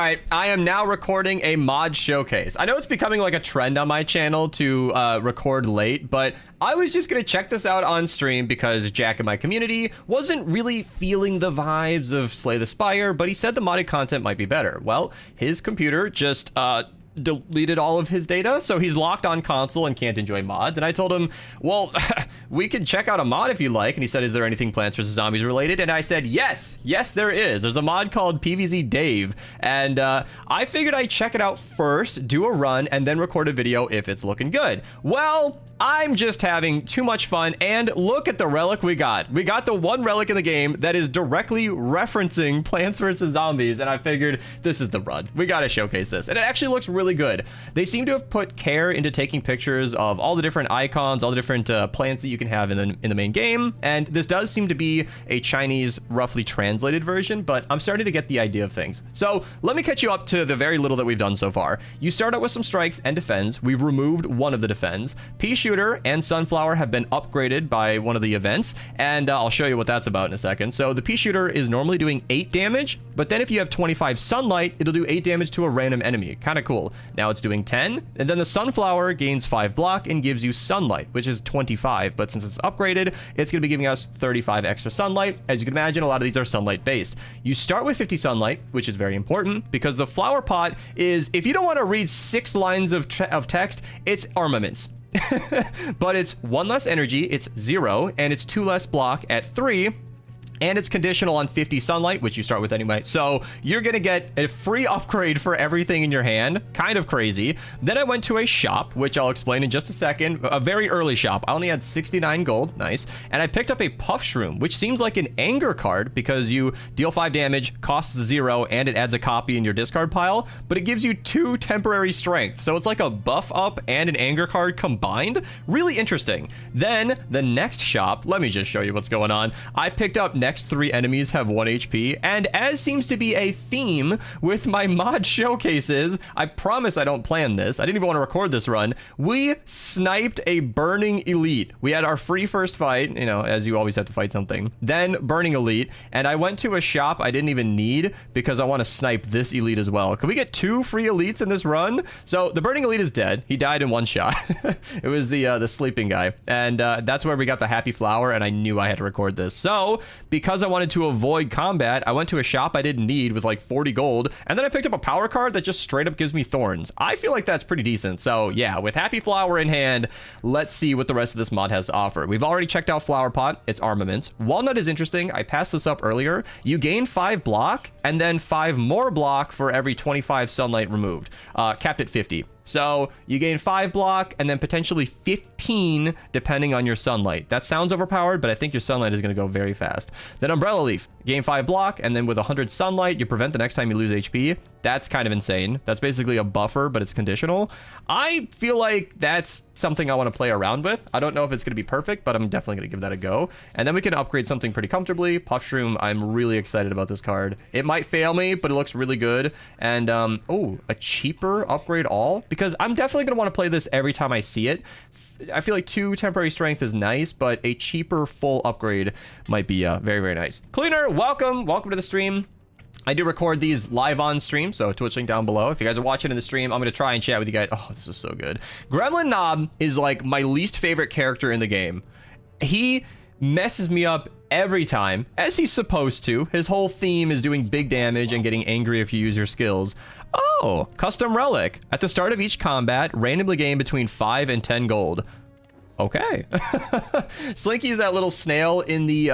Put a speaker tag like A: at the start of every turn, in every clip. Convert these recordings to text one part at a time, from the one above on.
A: right, I am now recording a mod showcase. I know it's becoming like a trend on my channel to record late, but I was just gonna check this out on stream because Jack in my community wasn't really feeling the vibes of Slay the Spire, but he said the modded content might be better. Well, his computer just deleted all of his data, so he's locked on console and can't enjoy mods. And I told him, well, we can check out a mod if you like. And he said, is there anything Plants vs. Zombies related? And I said, yes, there is. There's a mod called PVZ Dave, and I figured I'd check it out first, do a run, and then record a video if it's looking good. Well, I'm just having too much fun, and look at the relic we got. We got the one relic in the game that is directly referencing Plants vs. Zombies, and I figured this is the run. We gotta showcase this, and it actually looks really good. They seem to have put care into taking pictures of all the different icons, all the different plants that you can have in the main game, and this does seem to be a Chinese roughly translated version, but I'm starting to get the idea of things. So let me catch you up to the very little that we've done so far. You start out with some strikes and defends. We've removed one of the defends. Pea Shooter and Sunflower have been upgraded by one of the events, and I'll show you what that's about in a second. So the Pea Shooter is normally doing 8 damage, but then if you have 25 Sunlight, it'll do 8 damage to a random enemy. Kind of cool. Now it's doing 10, and then the Sunflower gains 5 block and gives you Sunlight, which is 25, but since it's upgraded, it's going to be giving us 35 extra Sunlight. As you can imagine, a lot of these are Sunlight based. You start with 50 Sunlight, which is very important, because the Flower Pot is, if you don't want to read 6 lines of text, it's armaments. But it's 1 less energy, it's 0, and it's 2 less block at 3, and it's conditional on 50 Sunlight, which you start with anyway. So you're gonna get a free upgrade for everything in your hand. Kind of crazy. Then I went to a shop, which I'll explain in just a second. A very early shop. I only had 69 gold. Nice. And I picked up a Puff Shroom, which seems like an anger card because you deal 5 damage, costs 0, and it adds a copy in your discard pile, but it gives you 2 temporary strength. So it's like a buff up and an anger card combined. Really interesting. Then the next shop, let me just show you what's going on. I picked up next 3 enemies have 1 HP, and as seems to be a theme with my mod showcases, I promise I don't plan this. I didn't even want to record this run. We sniped a Burning Elite. We had our free first fight, you know, as you always have to fight something. Then Burning Elite, and I went to a shop I didn't even need because I want to snipe this Elite as well. Can we get 2 free Elites in this run? So the Burning Elite is dead. He died in 1 shot. It was the sleeping guy, and that's where we got the Happy Flower, and I knew I had to record this. So because I wanted to avoid combat, I went to a shop I didn't need with like 40 gold, and then I picked up a power card that just straight up gives me thorns. I feel like that's pretty decent. So yeah, with Happy Flower in hand, let's see what the rest of this mod has to offer. We've already checked out Flower Pot. It's armaments. Walnut is interesting. I passed this up earlier. You gain 5 block and then 5 more block for every 25 Sunlight removed, capped at 50. So you gain 5 block and then potentially 15 depending on your Sunlight. That sounds overpowered, but I think your Sunlight is going to go very fast. Then Umbrella Leaf, gain 5 block, and then with 100 Sunlight, you prevent the next time you lose HP. That's kind of insane. That's basically a buffer, but it's conditional. I feel like that's something I want to play around with. I don't know if it's going to be perfect, but I'm definitely going to give that a go. And then we can upgrade something pretty comfortably. Puff Shroom, I'm really excited about this card. It might fail me, but it looks really good. And, oh, a cheaper upgrade all? Because I'm definitely going to want to play this every time I see it. I feel like 2 temporary strength is nice, but a cheaper full upgrade might be very, very nice. Cleaner, welcome to the stream. I do record these live on stream, so Twitch link down below. If you guys are watching in the stream, I'm going to try and chat with you guys. Oh, this is so good. Gremlin Knob is like my least favorite character in the game. He messes me up every time, as he's supposed to. His whole theme is doing big damage and getting angry if you use your skills. Oh, custom relic. At the start of each combat, randomly gain between 5 and 10 gold. Okay. Slinky is that little snail in the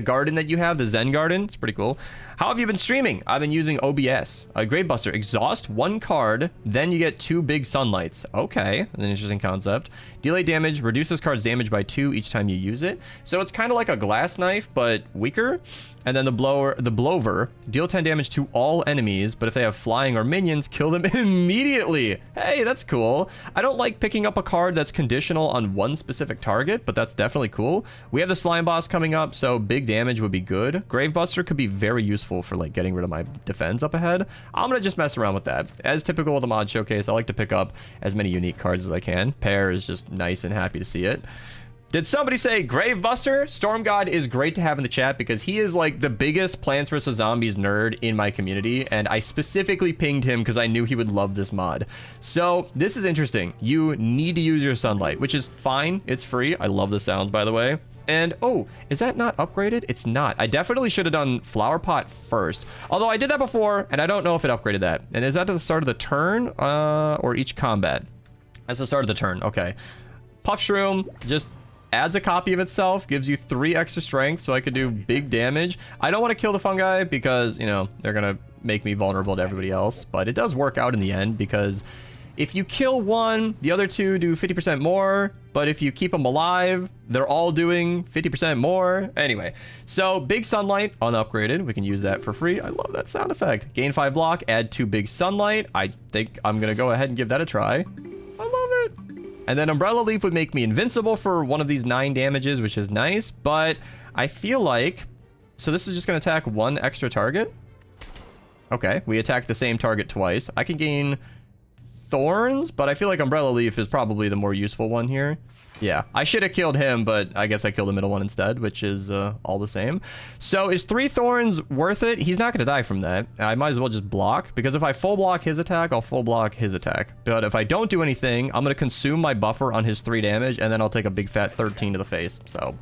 A: garden that you have, the Zen garden. It's pretty cool. How have you been streaming? I've been using OBS. Gravebuster. Exhaust 1 card, then you get 2 big Sunlights. Okay, an interesting concept. Delay damage, reduces card's damage by 2 each time you use it. So it's kind of like a glass knife, but weaker. And then the blower, deal 10 damage to all enemies, but if they have flying or minions, kill them immediately. Hey, that's cool. I don't like picking up a card that's conditional on 1 specific target, but that's definitely cool. We have the slime boss coming up, so big damage would be good. Gravebuster could be very useful for like getting rid of my defense up ahead. I'm gonna just mess around with that. As typical with the mod showcase, I like to pick up as many unique cards as I can. Pear is just nice and happy to see it. Did somebody say Gravebuster? Storm God is great to have in the chat because he is like the biggest Plants vs. Zombies nerd in my community, and I specifically pinged him because I knew he would love this mod. So this is interesting. You need to use your sunlight, which is fine. It's free. I love the sounds, by the way. And oh, is that not upgraded? It's not. I definitely should have done Flower Pot first. Although I did that before, and I don't know if it upgraded that. And is that at the start of the turn or each combat? That's the start of the turn. Okay. Puff Shroom just adds a copy of itself, gives you 3 extra strength, so I could do big damage. I don't want to kill the fungi because, you know, they're going to make me vulnerable to everybody else. But it does work out in the end because if you kill one, the other 2 do 50% more. But if you keep them alive, they're all doing 50% more. Anyway, so big sunlight unupgraded. We can use that for free. I love that sound effect. Gain 5 block, add 2 big sunlight. I think I'm going to go ahead and give that a try. I love it. And then Umbrella Leaf would make me invincible for one of these 9 damages, which is nice. But I feel like... So this is just going to attack 1 extra target. Okay, we attack the same target twice. I can gain Thorns, but I feel like Umbrella Leaf is probably the more useful one here. Yeah, I should have killed him, but I guess I killed the middle one instead, which is all the same. So is 3 Thorns worth it? He's not going to die from that. I might as well just block, because if I full block his attack, I'll full block his attack. But if I don't do anything, I'm going to consume my buffer on his 3 damage, and then I'll take a big fat 13 to the face. So,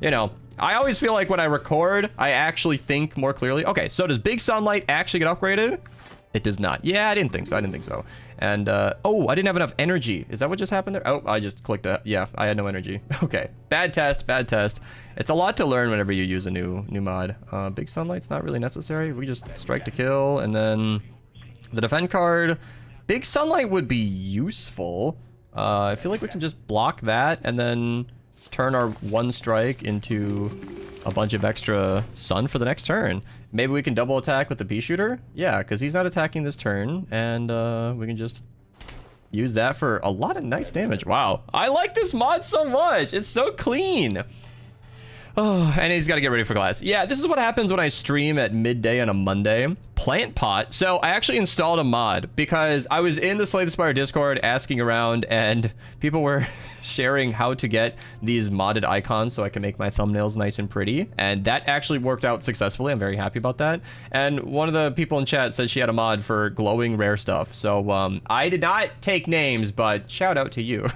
A: you know, I always feel like when I record, I actually think more clearly. Okay, so does Big Sunlight actually get upgraded? It does not. Yeah, I didn't think so. I didn't think so. And, oh, I didn't have enough energy. Is that what just happened there? Oh, I just clicked that. Yeah, I had no energy. Okay. Bad test. Bad test. It's a lot to learn whenever you use a new mod. Big Sunlight's not really necessary. We just strike to kill, and then the defend card. Big Sunlight would be useful. I feel like we can just block that and then turn our 1 strike into a bunch of extra sun for the next turn. Maybe we can double attack with the pea shooter. Yeah, because he's not attacking this turn, and we can just use that for a lot of nice damage. Wow, I like this mod so much. It's so clean. Oh, and he's got to get ready for class. Yeah, this is what happens when I stream at midday on a Monday. Plant pot. So I actually installed a mod because I was in the Slay the Spire Discord asking around, and people were sharing how to get these modded icons so I can make my thumbnails nice and pretty. And that actually worked out successfully. I'm very happy about that. And one of the people in chat said she had a mod for glowing rare stuff. So I did not take names, but shout out to you.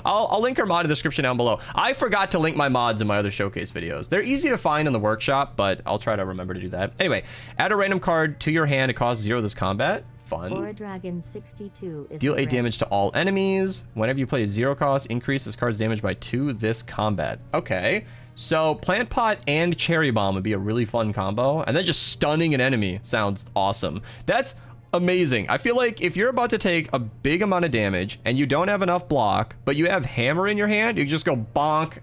A: I'll link her mod in the description down below. I forgot to link my mods in my other showcase videos. They're easy to find in the workshop, but I'll try to remember to do that. Anyway, add a random card to your hand. It costs 0 this combat. Fun.
B: Or a dragon 62 is
A: deal 8
B: correct.
A: damage to all enemies. Whenever you play 0 cost, increase this card's damage by 2 this combat. Okay. So Plant Pot and Cherry Bomb would be a really fun combo. And then just stunning an enemy sounds awesome. That's amazing. I feel like if you're about to take a big amount of damage and you don't have enough block, but you have hammer in your hand, you can just go bonk,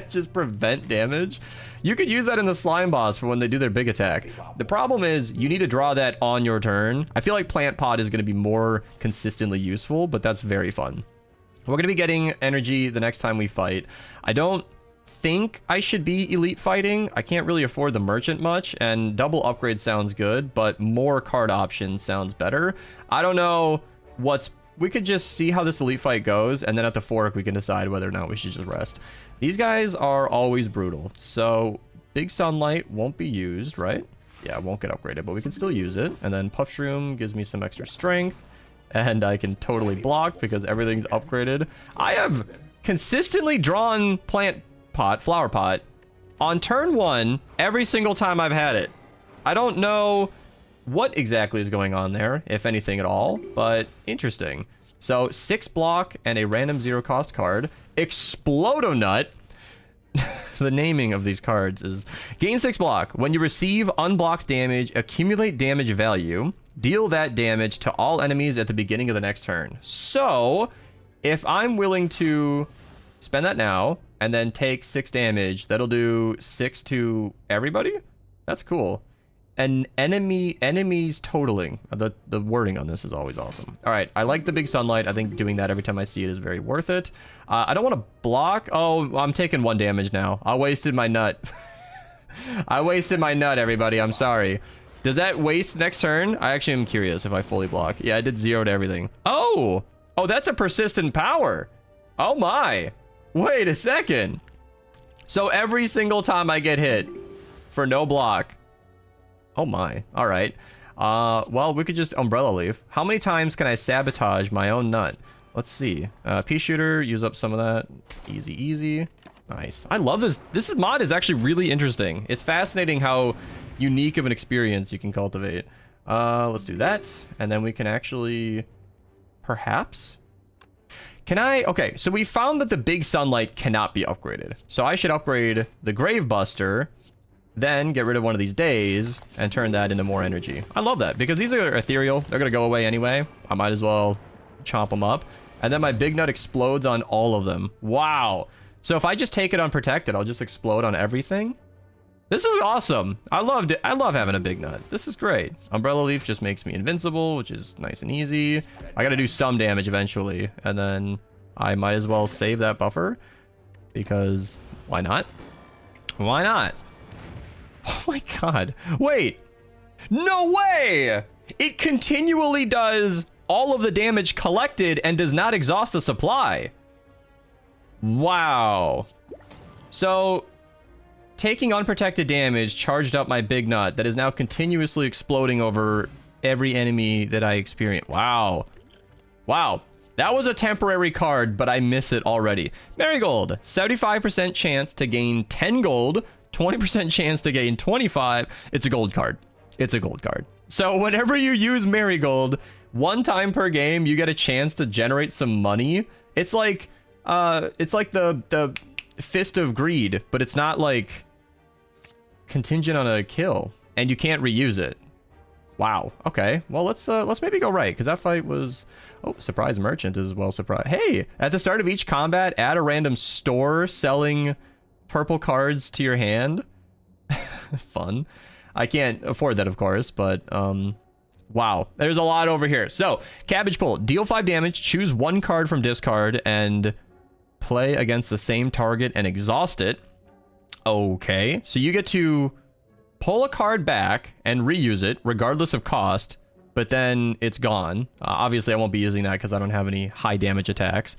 A: just prevent damage. You could use that in the slime boss for when they do their big attack. The problem is you need to draw that on your turn. I feel like Plant Pot is going to be more consistently useful, but that's very fun. We're going to be getting energy the next time we fight. I don't think I should be elite fighting. I can't really afford the merchant much, and double upgrade sounds good, but more card options sounds better. I don't know what's... We could just see how this elite fight goes, and then at the fork we can decide whether or not we should just rest. These guys are always brutal, so Big Sunlight won't be used, right? Yeah, it won't get upgraded, but we can still use it. And then Puff Shroom gives me some extra strength, and I can totally block because everything's upgraded. I have consistently drawn Flower Pot on turn 1 every single time I've had it. I don't know what exactly is going on there, if anything at all, but interesting. So 6 block and a random 0 cost card. Explodonut. The naming of these cards is gain 6 block. When you receive unblocked damage, accumulate damage value. Deal that damage to all enemies at the beginning of the next turn. So if I'm willing to spend that now and then take 6 damage, that'll do 6 to everybody. That's cool. And enemies totaling. The wording on this is always awesome. All right, I like the Big Sunlight. I think doing that every time I see it is very worth it. I don't want to block. Oh, I'm taking 1 damage now. I wasted my nut. I wasted my nut, everybody. I'm sorry. Does that waste next turn? I actually am curious if I fully block. Yeah, I did 0 to everything. Oh, that's a persistent power. Oh my. Wait a second. So every single time I get hit for no block. Oh my. All right. Well, we could just umbrella leaf. How many times can I sabotage my own nut? Let's see. Pea shooter, use up some of that. Easy, easy. Nice. I love this. This mod is actually really interesting. It's fascinating how unique of an experience you can cultivate. Let's do that. And then we can actually... Perhaps? Can I... Okay, so we found that the big sunlight cannot be upgraded. So I should upgrade the Grave Buster, then get rid of one of these days, and turn that into more energy. I love that, because these are ethereal. They're going to go away anyway. I might as well chomp them up. And then my big nut explodes on all of them. Wow. So if I just take it unprotected, I'll just explode on everything? This is awesome. I loved it. I love having a big nut. This is great. Umbrella Leaf just makes me invincible, which is nice and easy. I got to do some damage eventually, and then I might as well save that buffer, because why not? Why not? Oh my god. Wait. No way! It continually does all of the damage collected and does not exhaust the supply. Wow. So... taking unprotected damage charged up my big nut that is now continuously exploding over every enemy that I experience. Wow. Wow. That was a temporary card, but I miss it already. Marigold. 75% chance to gain 10 gold. 20% chance to gain 25. It's a gold card. It's a gold card. So whenever you use Marigold, one time per game, you get a chance to generate some money. It's like the Fist of Greed, but it's not like contingent on a kill, and you can't reuse it. Wow. Okay. Well, let's maybe go right, because that fight was... Oh, surprise merchant is well surprised. Hey, at the start of each combat, add a random store selling purple cards to your hand. Fun. I can't afford that, of course, but wow. There's a lot over here. So, Cabbage Pull. Deal 5 damage, choose 1 card from discard, and play against the same target and exhaust it. Okay, so you get to pull a card back and reuse it regardless of cost, but then it's gone. Obviously, I won't be using that because I don't have any high damage attacks.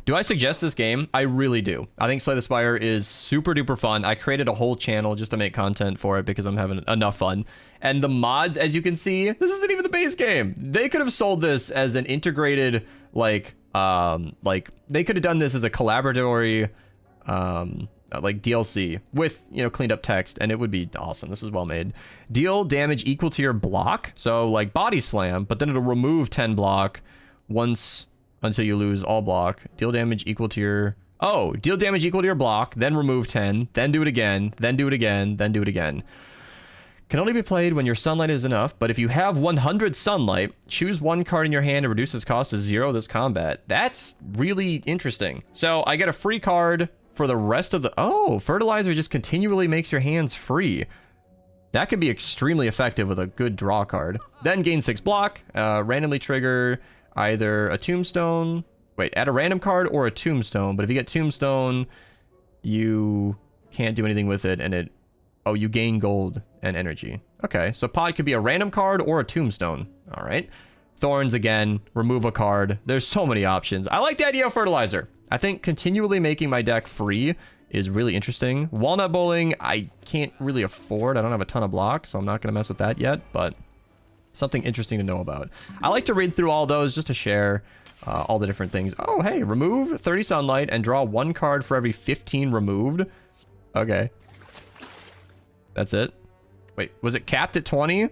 A: Do I suggest this game? I really do. I think Slay the Spire is super duper fun. I created a whole channel just to make content for it because I'm having enough fun. And the mods, as you can see, this isn't even the base game. They could have sold this as an integrated, like they could have done this as a collaboratory like DLC with, you know, cleaned up text, and it would be awesome. This is well made. Deal damage equal to your block, so like body slam, but then it'll remove 10 block once until you lose all block. Deal damage equal to your... Oh, deal damage equal to your block, then remove 10, then do it again, then do it again, then do it again. Can only be played when your sunlight is enough, but if you have 100 sunlight, choose 1 card in your hand and reduce its cost to 0 this combat. That's really interesting. So I get a free card for the rest of the... Oh, Fertilizer just continually makes your hands free. That could be extremely effective with a good draw card. Then gain 6 block, randomly trigger either a Tombstone... Wait, add a random card or a Tombstone, but if you get Tombstone, you can't do anything with it, and it... Oh, you gain gold and energy. Okay, so Pod could be a random card or a Tombstone. All right. Thorns again, remove a card. There's so many options. I like the idea of Fertilizer. I think continually making my deck free is really interesting. Walnut Bowling, I can't really afford. I don't have a ton of blocks, so I'm not going to mess with that yet, but something interesting to know about. I like to read through all those just to share all the different things. Oh, hey, remove 30 sunlight and draw 1 card for every 15 removed. Okay. That's it. Wait, was it capped at 20?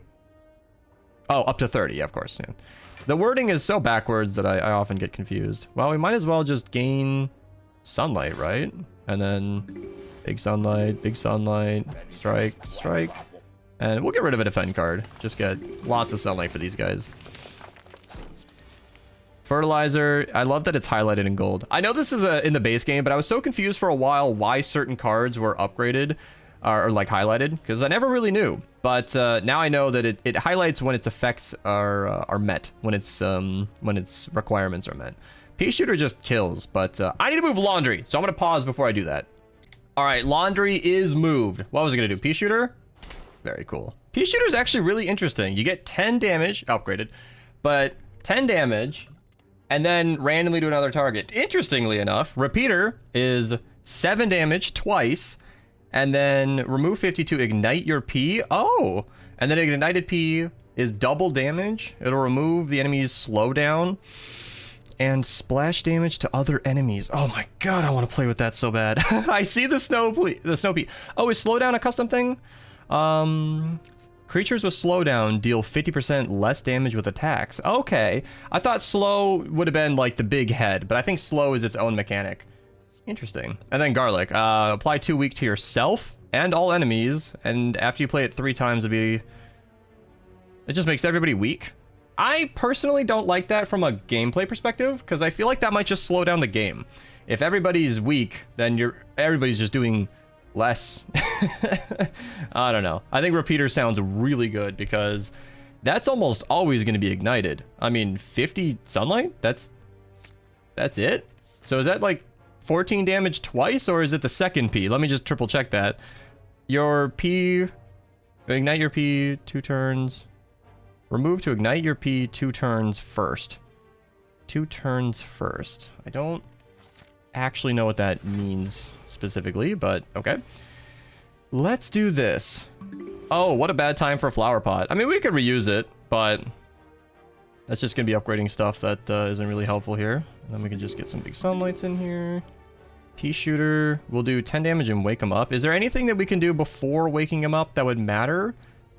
A: Oh, up to 30, yeah, of course. Yeah. The wording is so backwards that I often get confused. Well, we might as well just gain sunlight, right? And then big sunlight, strike, strike. And we'll get rid of a defend card. Just get lots of sunlight for these guys. Fertilizer, I love that it's highlighted in gold. I know this is in the base game, but I was so confused for a while why certain cards were upgraded. Or like highlighted, because I never really knew. But now I know that it highlights when its effects are met, when its requirements are met. Pea Shooter just kills, but I need to move Laundry, so I'm gonna pause before I do that. All right, Laundry is moved. What was I gonna do? Pea Shooter? Very cool. Pea Shooter is actually really interesting. You get 10 damage, upgraded, but 10 damage, and then randomly to another target. Interestingly enough, repeater is 7 damage twice, and then remove 50 to ignite your P. Oh, and then ignited P is double damage. It'll remove the enemy's slowdown and splash damage to other enemies. Oh my god, I want to play with that so bad. I see the snow P. Oh, is slowdown a custom thing? Creatures with slowdown deal 50% less damage with attacks. Okay, I thought slow would have been like the big head, but I think slow is its own mechanic. Interesting. And then garlic. Apply 2 weak to yourself and all enemies, and after you play it 3 times, it just makes everybody weak. I personally don't like that from a gameplay perspective, because I feel like that might just slow down the game. If everybody's weak, then everybody's just doing less. I don't know. I think repeater sounds really good, because that's almost always going to be ignited. I mean, 50 sunlight? That's it? So is that like 14 damage twice, or is it the second P? Let me just triple check that. Your P... Ignite your P 2 turns... Remove to ignite your P 2 turns first. 2 turns first. I don't actually know what that means specifically, but okay. Let's do this. Oh, what a bad time for a flower pot. I mean, we could reuse it, but that's just going to be upgrading stuff that isn't really helpful here. And then we can just get some big sunlights in here. Pea shooter. We'll do 10 damage and wake him up. Is there anything that we can do before waking him up that would matter?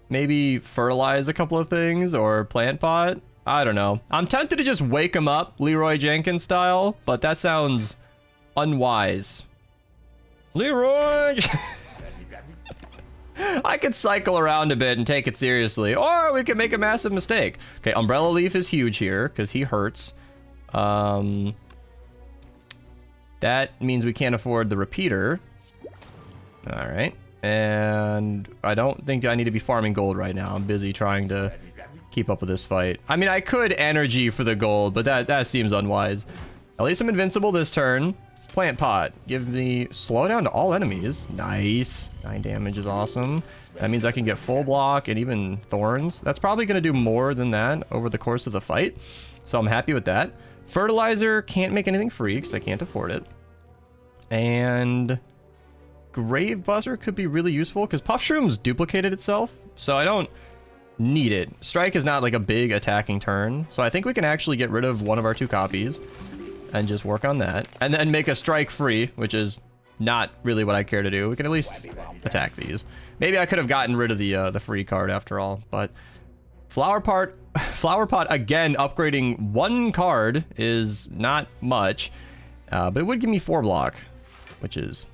A: Maybe fertilize a couple of things or plant pot? I don't know. I'm tempted to just wake him up Leroy Jenkins style, but that sounds unwise. Leroy! I could cycle around a bit and take it seriously, or we could make a massive mistake. Okay, Umbrella Leaf is huge here because he hurts. That means we can't afford the repeater. All right. And I don't think I need to be farming gold right now. I'm busy trying to keep up with this fight. I mean, I could energy for the gold, but that seems unwise. At least I'm invincible this turn. Plant pot. Give me slowdown to all enemies. Nice. 9 damage is awesome. That means I can get full block and even thorns. That's probably going to do more than that over the course of the fight. So I'm happy with that. Fertilizer, can't make anything free because I can't afford it. And... Grave Buzzer could be really useful because Puff Shroom's duplicated itself, so I don't need it. Strike is not like a big attacking turn, so I think we can actually get rid of one of our 2 copies and just work on that. And then make a strike free, which is not really what I care to do. We can at least attack these. Maybe I could have gotten rid of the free card after all, but Flower Pot again, upgrading 1 card is not much, but it would give me 4 block, which is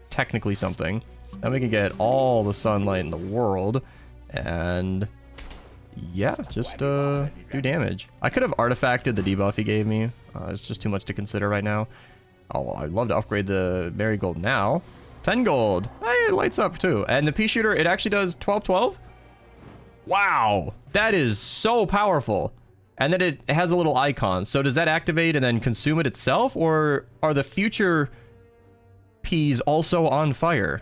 A: technically something. Then we can get all the sunlight in the world, and yeah, just do damage. I could have artifacted the debuff he gave me. It's just too much to consider right now. Oh, I'd love to upgrade the marigold now. 10 gold. Hey, it lights up too. And the pea shooter, it actually does 12-12. Wow, that is so powerful. And then it has a little icon. So does that activate and then consume it itself, or are the future P's also on fire?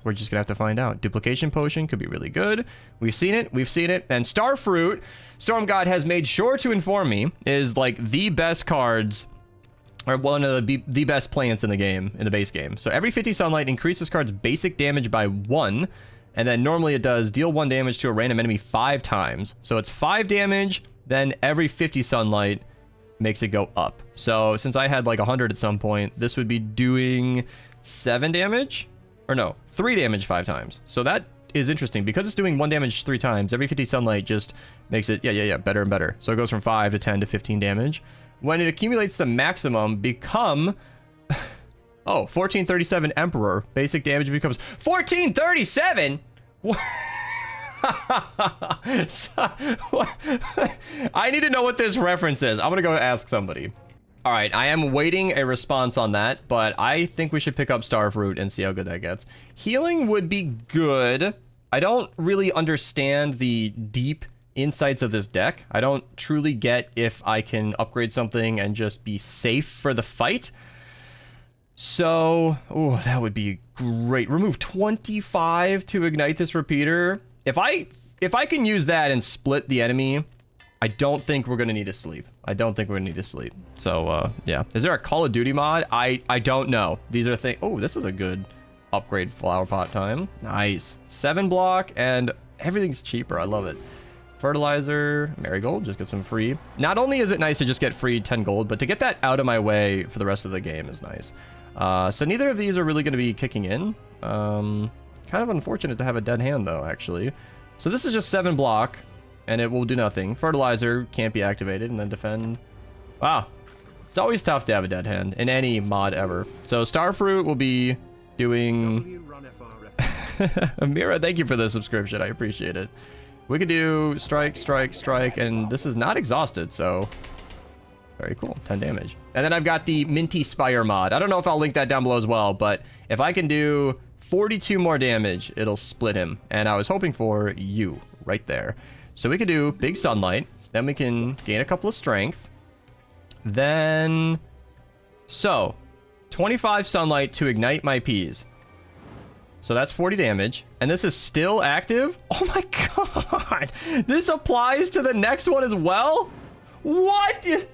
A: We're just gonna have to find out. Duplication potion could be really good. We've seen it. And Starfruit, Storm God has made sure to inform me, is like the best cards, or one of the best plants in the game, in the base game. So every 50 sunlight increases card's basic damage by 1, and then normally it does deal 1 damage to a random enemy 5 times. So it's 5 damage, then every 50 sunlight makes it go up. So since I had like 100 at some point, this would be doing 7 damage, or no, 3 damage 5 times. So that is interesting because it's doing 1 damage 3 times. Every 50 sunlight just makes it better and better. So it goes from 5 to 10 to 15 damage. When it accumulates the maximum, become 1437 Emperor. Basic damage becomes 1437. I need to know what this reference is. I'm gonna go ask somebody. All right, I am waiting a response on that, but I think we should pick up Starfruit and see how good that gets. Healing would be good. I don't really understand the deep insights of this deck. I don't truly get if I can upgrade something and just be safe for the fight. So, oh, that would be great. Remove 25 to ignite this repeater. If I can use that and split the enemy I don't think we're going to need to sleep. I don't think we're going to need to sleep. So, yeah. Is there a Call of Duty mod? I don't know. These are things... Oh, this is a good upgrade flower pot time. Nice. 7 block, and everything's cheaper. I love it. Fertilizer, marigold, just get some free. Not only is it nice to just get free 10 gold, but to get that out of my way for the rest of the game is nice. So neither of these are really going to be kicking in. Kind of unfortunate to have a dead hand, though, actually. So this is just 7 block, and it will do nothing. Fertilizer can't be activated, and then defend. Wow. It's always tough to have a dead hand in any mod ever. So Starfruit will be doing... Amira, thank you for the subscription. I appreciate it. We could do strike, strike, strike, and this is not exhausted, so very cool. 10 damage. And then I've got the Minty Spire mod. I don't know if I'll link that down below as well, but if I can do 42 more damage, it'll split him. And I was hoping for you right there. So we could do big sunlight, then we can gain a couple of strength. Then, so 25 sunlight to ignite my peas. So that's 40 damage. And this is still active? Oh my god! This applies to the next one as well? What?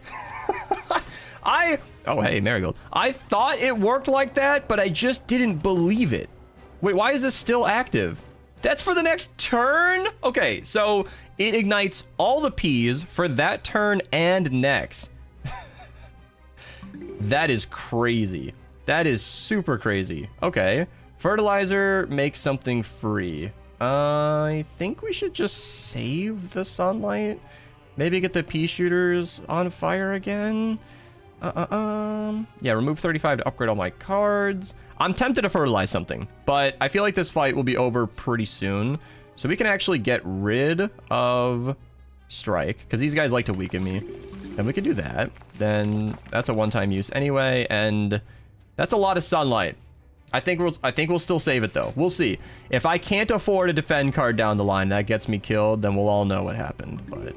A: Oh, hey, marigold. I thought it worked like that, but I just didn't believe it. Wait, why is this still active? That's for the next turn? Okay, so it ignites all the peas for that turn and next. That is crazy. That is super crazy. Okay. Fertilizer makes something free. I think we should just save the sunlight. Maybe get the pea shooters on fire again. Yeah, remove 35 to upgrade all my cards. I'm tempted to fertilize something, but I feel like this fight will be over pretty soon. So we can actually get rid of strike, because these guys like to weaken me. And we could do that. Then that's a one-time use anyway, and that's a lot of sunlight. I think we'll still save it though. We'll see. If I can't afford a defend card down the line that gets me killed, then we'll all know what happened. But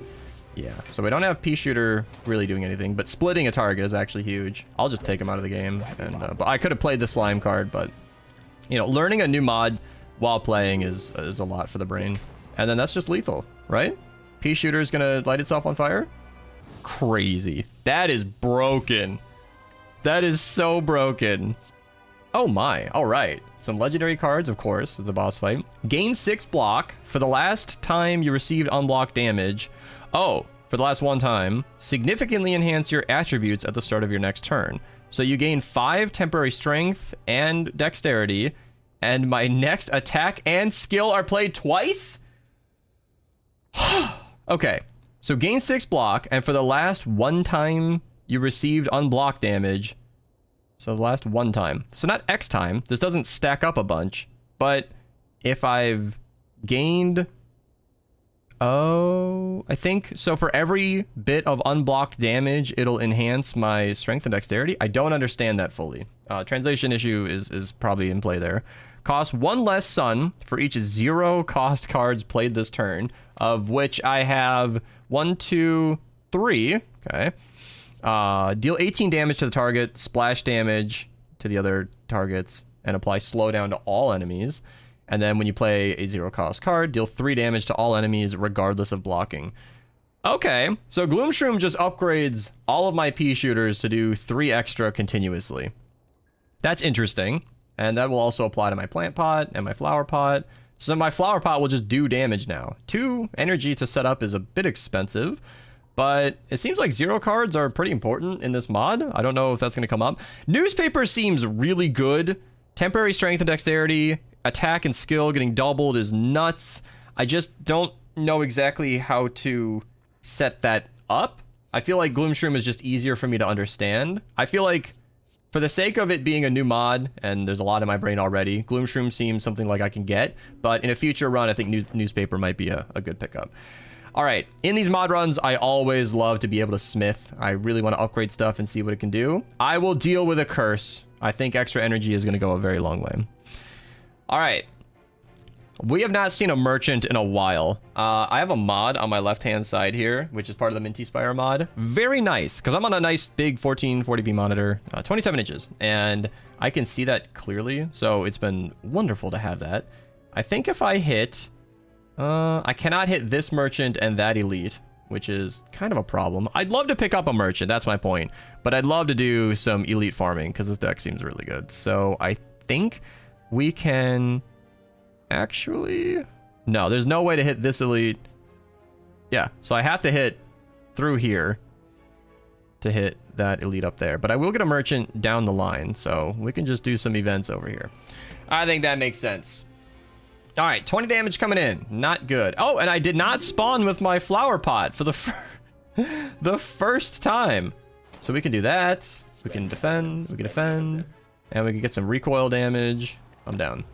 A: yeah, so we don't have pea shooter really doing anything, but splitting a target is actually huge. I'll just take him out of the game. And but I could have played the slime card, but you know, learning a new mod while playing is a lot for the brain. And then that's just lethal, right? Pea shooter is gonna light itself on fire. Crazy. That is broken. That is so broken. Oh my, all right. Some legendary cards, of course, it's a boss fight. Gain 6 block for the last time you received unblocked damage. Oh, for the last one time. Significantly enhance your attributes at the start of your next turn. So you gain 5 temporary strength and dexterity, and my next attack and skill are played twice? Okay, so gain 6 block, and for the last one time you received unblocked damage. So the last one time. So not X time. This doesn't stack up a bunch. But if I've gained... Oh, I think... So for every bit of unblocked damage, it'll enhance my strength and dexterity. I don't understand that fully. Translation issue is probably in play there. Cost 1 less sun for each 0 cost cards played this turn. Of which I have 1, 2, 3. Okay. Deal 18 damage to the target, splash damage to the other targets, and apply slowdown to all enemies. And then when you play a 0 cost card, deal 3 damage to all enemies regardless of blocking. Okay, so Gloomshroom just upgrades all of my pea shooters to do 3 extra continuously. That's interesting. And that will also apply to my plant pot and my flower pot. So my flower pot will just do damage now. 2 energy to set up is a bit expensive. But it seems like 0 cards are pretty important in this mod. I don't know if that's going to come up. Newspaper seems really good. Temporary strength and dexterity, attack and skill getting doubled is nuts. I just don't know exactly how to set that up. I feel like Gloomshroom is just easier for me to understand. I feel like for the sake of it being a new mod, and there's a lot in my brain already, Gloomshroom seems something like I can get. But in a future run, I think Newspaper might be a good pickup. All right, in these mod runs, I always love to be able to smith. I really want to upgrade stuff and see what it can do. I will deal with a curse. I think extra energy is going to go a very long way. All right. We have not seen a merchant in a while. I have a mod on my left-hand side here, which is part of the Minty Spire mod. Very nice, because I'm on a nice big 1440p monitor, 27 inches, and I can see that clearly, so it's been wonderful to have that. I think if I hit... I cannot hit this merchant and that elite. which is kind of a problem. I'd love to pick up a merchant, that's my point. But I'd love to do some elite farming because this deck seems really good. So I think we can actually... No, there's no way to hit this elite. Yeah, so I have to hit through here to hit that elite up there. But I will get a merchant down the line, so we can just do some events over here. I think that makes sense. All right, 20 damage coming in. Not good. Oh, and I did not spawn with my flower pot for the first time. So we can do that. We can defend. We can defend. And we can get some recoil damage. I'm down.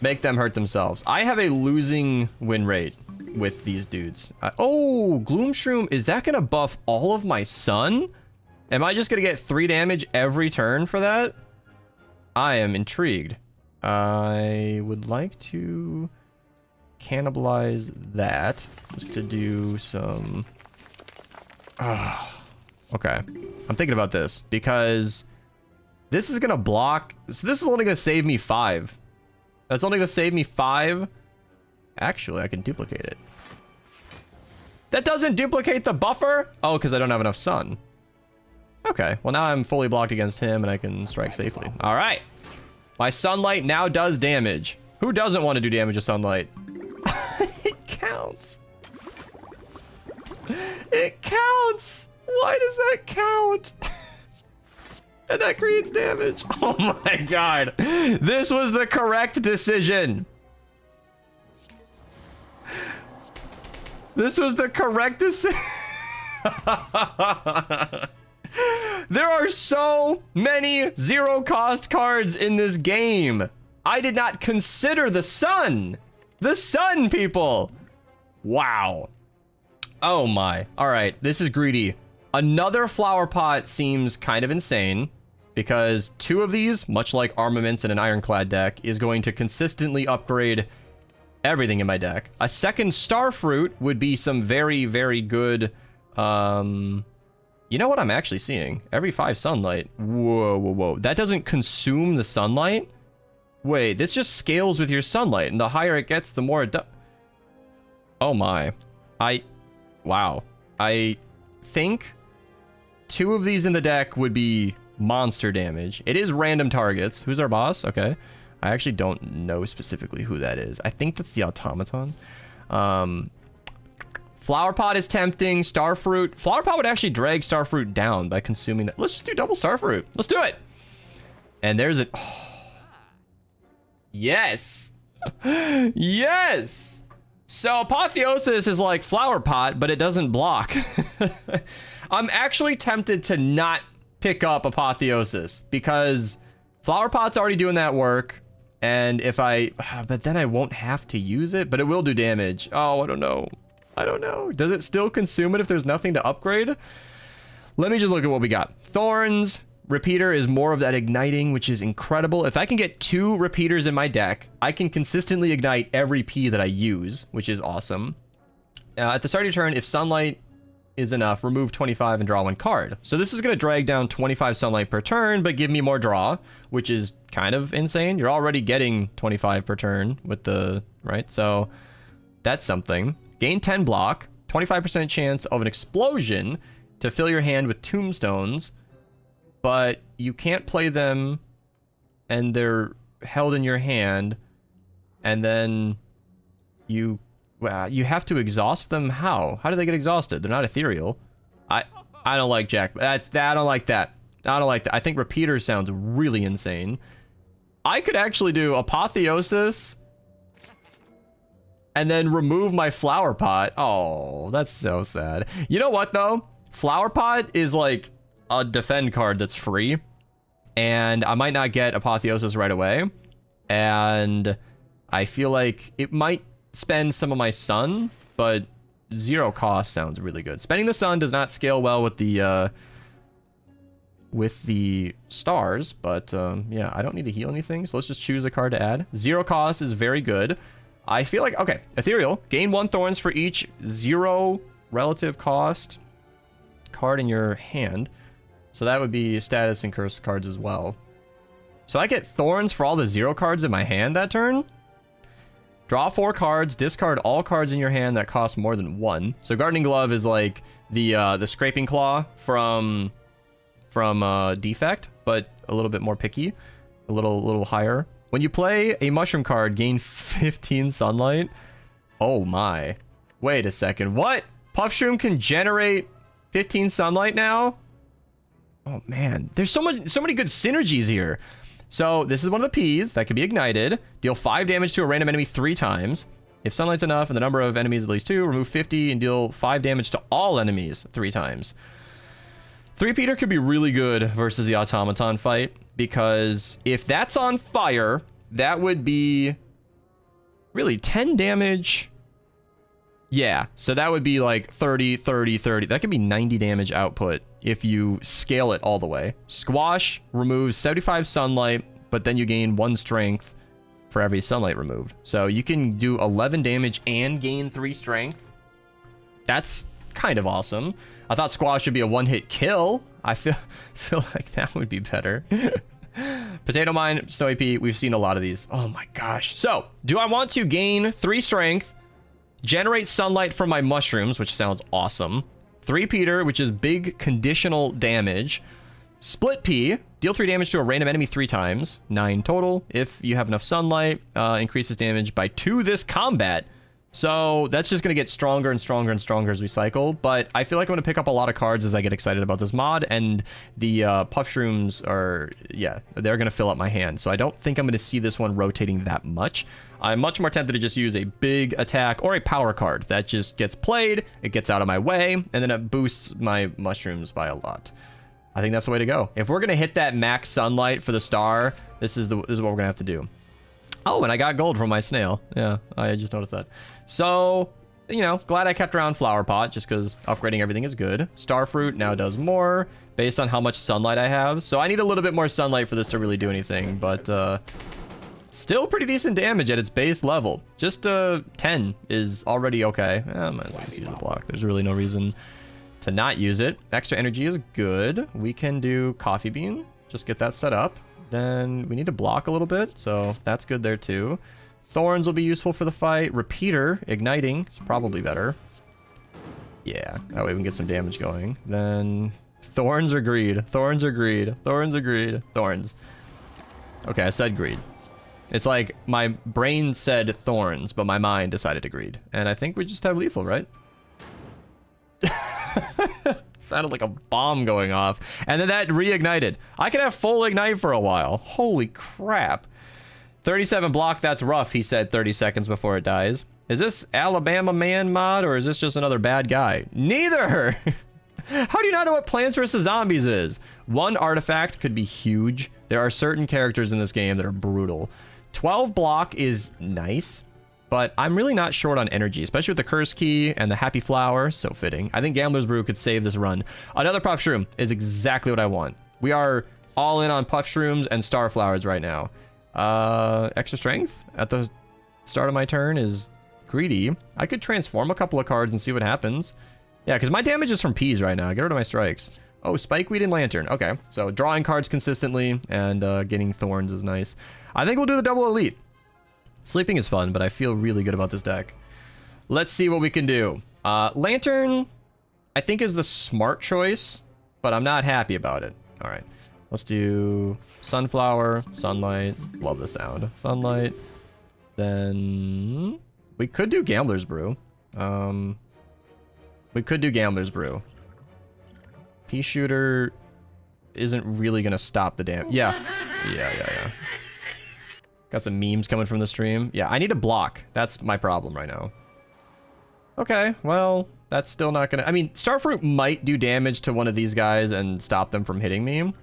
A: Make them hurt themselves. I have a losing win rate with these dudes. Oh, Gloomshroom. Is that going to buff all of my sun? Am I just going to get 3 damage every turn for that? I am intrigued. I would like to cannibalize that just to do some... Okay. I'm thinking about this because this is going to block... So this is only going to save me 5. That's only going to save me 5. Actually, I can duplicate it. That doesn't duplicate the buffer? Oh, because I don't have enough sun. Okay. Well, now I'm fully blocked against him and I can strike safely. All right. My sunlight now does damage. Who doesn't want to do damage to sunlight? It counts. It counts. Why does that count? And that creates damage. Oh my god. This was the correct decision. This was the correct decision. There are so many zero-cost cards in this game. I did not consider the sun. The sun, people. Wow. Oh my. All right, this is greedy. Another flower pot seems kind of insane because 2 of these, much like armaments in an ironclad deck, is going to consistently upgrade everything in my deck. A second starfruit would be some very, very good... You know what I'm actually seeing? Every 5 sunlight. Whoa, whoa, whoa. That doesn't consume the sunlight? Wait, this just scales with your sunlight, and the higher it gets, the more it does. Oh my. Wow. I think 2 of these in the deck would be monster damage. It is random targets. Who's our boss? Okay. I actually don't know specifically who that is. I think that's the automaton. Flower pot is tempting. Starfruit. Flower pot would actually drag Starfruit down by consuming that. Let's just do double Starfruit. Let's do it. And there's it. Oh. Yes. Yes. So Apotheosis is like flower pot, but it doesn't block. I'm actually tempted to not pick up Apotheosis because flower pot's already doing that work. And if but then I won't have to use it, but it will do damage. Oh, I don't know. I don't know. Does it still consume it if there's nothing to upgrade? Let me just look at what we got. Thorns. Repeater is more of that igniting, which is incredible. If I can get 2 repeaters in my deck, I can consistently ignite every P that I use, which is awesome. At the start of your turn, if sunlight is enough, remove 25 and draw 1 card. So this is going to drag down 25 sunlight per turn, but give me more draw, which is kind of insane. You're already getting 25 per turn with the, right? So that's something. Gain 10 block, 25% chance of an explosion to fill your hand with tombstones, but you can't play them and they're held in your hand, and then you have to exhaust them. How do they get exhausted? They're not ethereal. I don't like Jack. I don't like that. I don't like that. I think repeater sounds really insane. I could actually do Apotheosis and then remove my flower pot. Oh, that's so sad. You know what, though? Flower pot is like a defend card that's free. And I might not get Apotheosis right away. And I feel like it might spend some of my sun, but 0 cost sounds really good. Spending the sun does not scale well with the stars, but yeah, I don't need to heal anything, so let's just choose a card to add. 0 cost is very good. I feel like, okay, ethereal, gain 1 thorns for each 0 relative cost card in your hand. So that would be status and curse cards as well. So I get thorns for all the 0 cards in my hand that turn? Draw 4 cards, discard all cards in your hand that cost more than 1. So Gardening Glove is like the Scraping Claw from Defect, but a little bit more picky, a little higher. When you play a mushroom card, gain 15 sunlight. Oh my. Wait a second. What? Puffshroom can generate 15 sunlight now? Oh man, there's so many good synergies here. So this is one of the P's that can be ignited. Deal 5 damage to a random enemy 3 times. If sunlight's enough and the number of enemies at least 2, remove 50 and deal 5 damage to all enemies 3 times. 3-peater could be really good versus the automaton fight, because if that's on fire, that would be really 10 damage. Yeah, so that would be like 30, 30, 30. That could be 90 damage output if you scale it all the way. Squash removes 75 sunlight, but then you gain 1 strength for every sunlight removed. So you can do 11 damage and gain 3 strength. That's kind of awesome. I thought Squash would be a one-hit kill. I feel like that would be better. Potato Mine, Snowy Pea, we've seen a lot of these. Oh my gosh. So, do I want to gain 3 strength, generate sunlight from my mushrooms, which sounds awesome, 3-peater, which is big conditional damage, Split Pea, deal 3 damage to a random enemy 3 times, 9 total. If you have enough sunlight, increases damage by 2 this combat. So that's just going to get stronger and stronger and stronger as we cycle. But I feel like I'm going to pick up a lot of cards as I get excited about this mod. And the Puffshrooms are, yeah, they're going to fill up my hand. So I don't think I'm going to see this one rotating that much. I'm much more tempted to just use a big attack or a power card that just gets played, it gets out of my way, and then it boosts my mushrooms by a lot. I think that's the way to go. If we're going to hit that max sunlight for the star, this is what we're going to have to do. Oh, and I got gold from my snail. Yeah, I just noticed that. So, you know, glad I kept around Flower Pot just because upgrading everything is good. Starfruit now does more based on how much sunlight I have. So I need a little bit more sunlight for this to really do anything, but still pretty decent damage at its base level. Just 10 is already okay. I might as well just use the block. There's really no reason to not use it. Extra energy is good. We can do Coffee Bean. Just get that set up. Then we need to block a little bit, so that's good there too. Thorns will be useful for the fight. Repeater, igniting, is probably better. Yeah, that way we can get some damage going. Then Thorns or Greed? Thorns or Greed? Thorns or Greed? Thorns. Okay, I said Greed. It's like my brain said Thorns, but my mind decided to Greed. And I think we just have Lethal, right? Sounded like a bomb going off. And then that reignited. I could have full ignite for a while. Holy crap. 37 block, that's rough, he said 30 seconds before it dies. Is this Alabama Man mod, or is this just another bad guy? Neither! How do you not know what Plants vs. Zombies is? One artifact could be huge. There are certain characters in this game that are brutal. 12 block is nice, but I'm really not short on energy, especially with the Curse Key and the Happy Flower. So fitting. I think Gambler's Brew could save this run. Another Puffshroom is exactly what I want. We are all in on Puffshrooms and Starflowers right now. Extra strength at the start of my turn is greedy. I could transform a couple of cards and see what happens. Yeah, because my damage is from Peas right now. Get rid of my strikes. Oh, Spikeweed and Lantern. Okay, so drawing cards consistently and getting Thorns is nice. I think we'll do the double elite. Sleeping is fun, but I feel really good about this deck. Let's see what we can do. Lantern, I think, is the smart choice, but I'm not happy about it. All right, let's do Sunflower, Sunlight. Love the sound. Sunlight. Then we could do Gambler's Brew. We could do Gambler's Brew. Pea Shooter isn't really going to stop the damage. Yeah. Got some memes coming from the stream. Yeah, I need a block. That's my problem right now. Okay, well, that's still not gonna... I mean, Starfruit might do damage to one of these guys and stop them from hitting me.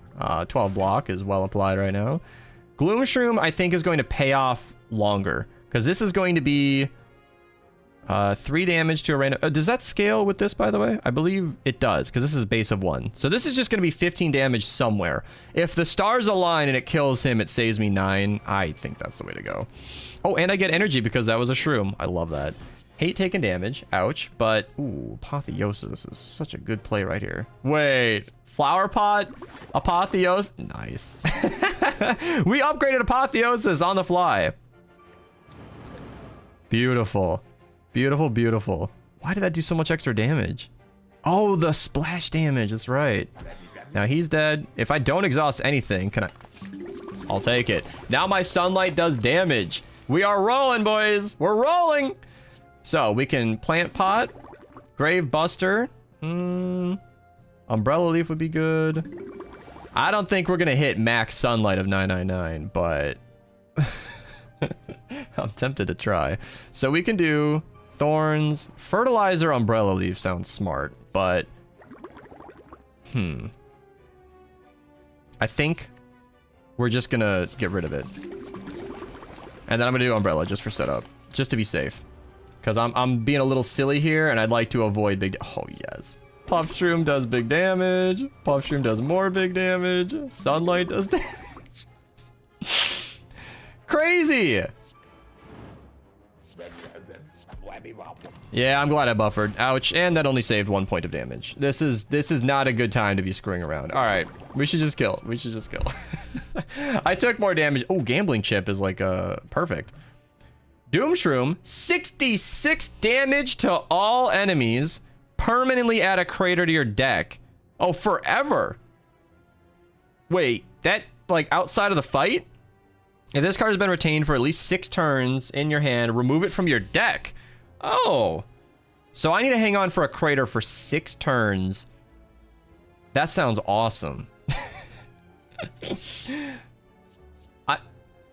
A: 12 block is well applied right now. Gloomshroom, I think, is going to pay off longer, because this is going to be 3 damage to a random... does that scale with this, by the way? I believe it does, because this is base of 1. So this is just going to be 15 damage somewhere. If the stars align and it kills him, it saves me 9. I think that's the way to go. Oh, and I get energy because that was a shroom. I love that. Hate taking damage. Ouch. But, ooh, Apotheosis is such a good play right here. Wait. Flower Pot? Apotheosis? Nice. We upgraded Apotheosis on the fly. Beautiful. Beautiful, beautiful. Why did that do so much extra damage? Oh, the splash damage. That's right. Now he's dead. If I don't exhaust anything, can I... I'll take it. Now my sunlight does damage. We are rolling, boys. We're rolling. So we can plant pot. Grave buster. Umbrella leaf would be good. I don't think we're going to hit max sunlight of 999, but... I'm tempted to try. So we can do thorns. Fertilizer umbrella leaf sounds smart, but... I think we're just gonna get rid of it. And then I'm gonna do umbrella just for setup. Just to be safe. Because I'm being a little silly here, and I'd like to avoid big... Oh, yes. Puff Shroom does big damage. Puff Shroom does more big damage. Sunlight does damage. Crazy! Yeah, I'm glad I buffered. Ouch, and that only saved 1 point of damage. This is not a good time to be screwing around. All right, we should just kill. We should just kill. I took more damage. Oh, gambling chip is like perfect. Doom Shroom, 66 damage to all enemies. Permanently add a crater to your deck. Oh, forever. Wait, that like outside of the fight? If this card has been retained for at least 6 turns in your hand, remove it from your deck. Oh. So I need to hang on for a crater for 6 turns. That sounds awesome.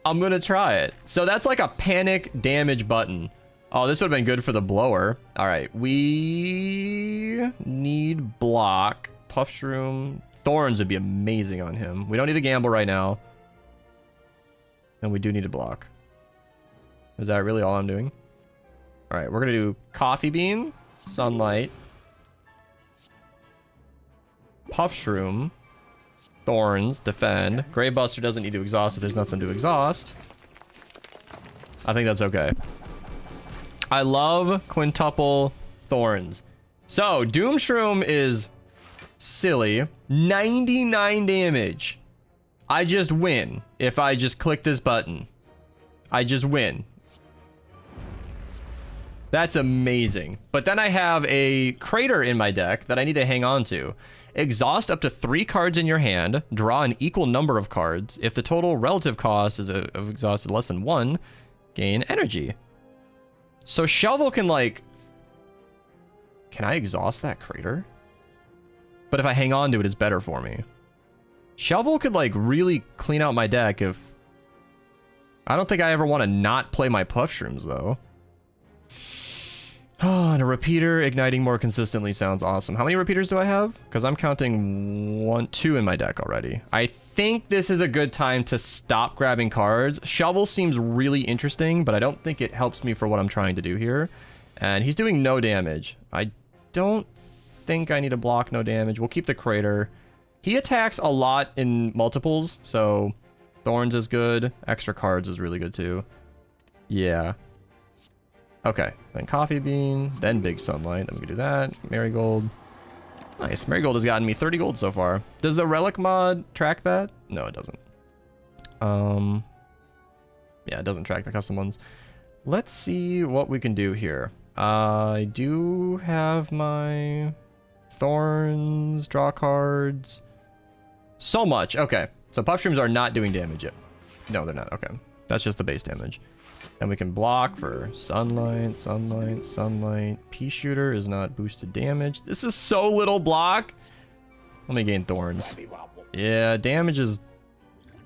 A: I'm gonna try it. So that's like a panic damage button. Oh, this would have been good for the blower. All right, we need block. Puff Shroom. Thorns would be amazing on him. We don't need to gamble right now. And we do need to block. Is that really all I'm doing? All right, we're gonna do coffee bean, sunlight, Puff Shroom, thorns, defend. Grave Buster doesn't need to exhaust if there's nothing to exhaust. I think that's okay. I love quintuple thorns. So Doom Shroom is silly. 99 damage. I just win if I just click this button. I just win. That's amazing. But then I have a crater in my deck that I need to hang on to. Exhaust up to 3 cards in your hand. Draw an equal number of cards. If the total relative cost is of exhausted less than 1, gain energy. So Shovel can like... Can I exhaust that crater? But if I hang on to it, it's better for me. Shovel could like really clean out my deck if... I don't think I ever want to not play my Puff Shrooms though. Oh, and a repeater igniting more consistently sounds awesome. How many repeaters do I have? Because I'm counting 2 in my deck already. I think this is a good time to stop grabbing cards. Shovel seems really interesting, but I don't think it helps me for what I'm trying to do here. And he's doing no damage. I don't think I need to block no damage. We'll keep the crater. He attacks a lot in multiples, so thorns is good. Extra cards is really good too. Yeah. Okay, then coffee bean, then big sunlight. Then we can do that. Marigold. Nice. Marigold has gotten me 30 gold so far. Does the relic mod track that? No, it doesn't. Yeah, it doesn't track the custom ones. Let's see what we can do here. I do have my thorns, draw cards. So much. Okay, so Puff Shrooms are not doing damage yet. No, they're not. Okay, that's just the base damage. And we can block for sunlight, sunlight, sunlight. Pea shooter is not boosted damage. This is so little block. Let me gain thorns. Yeah, damage is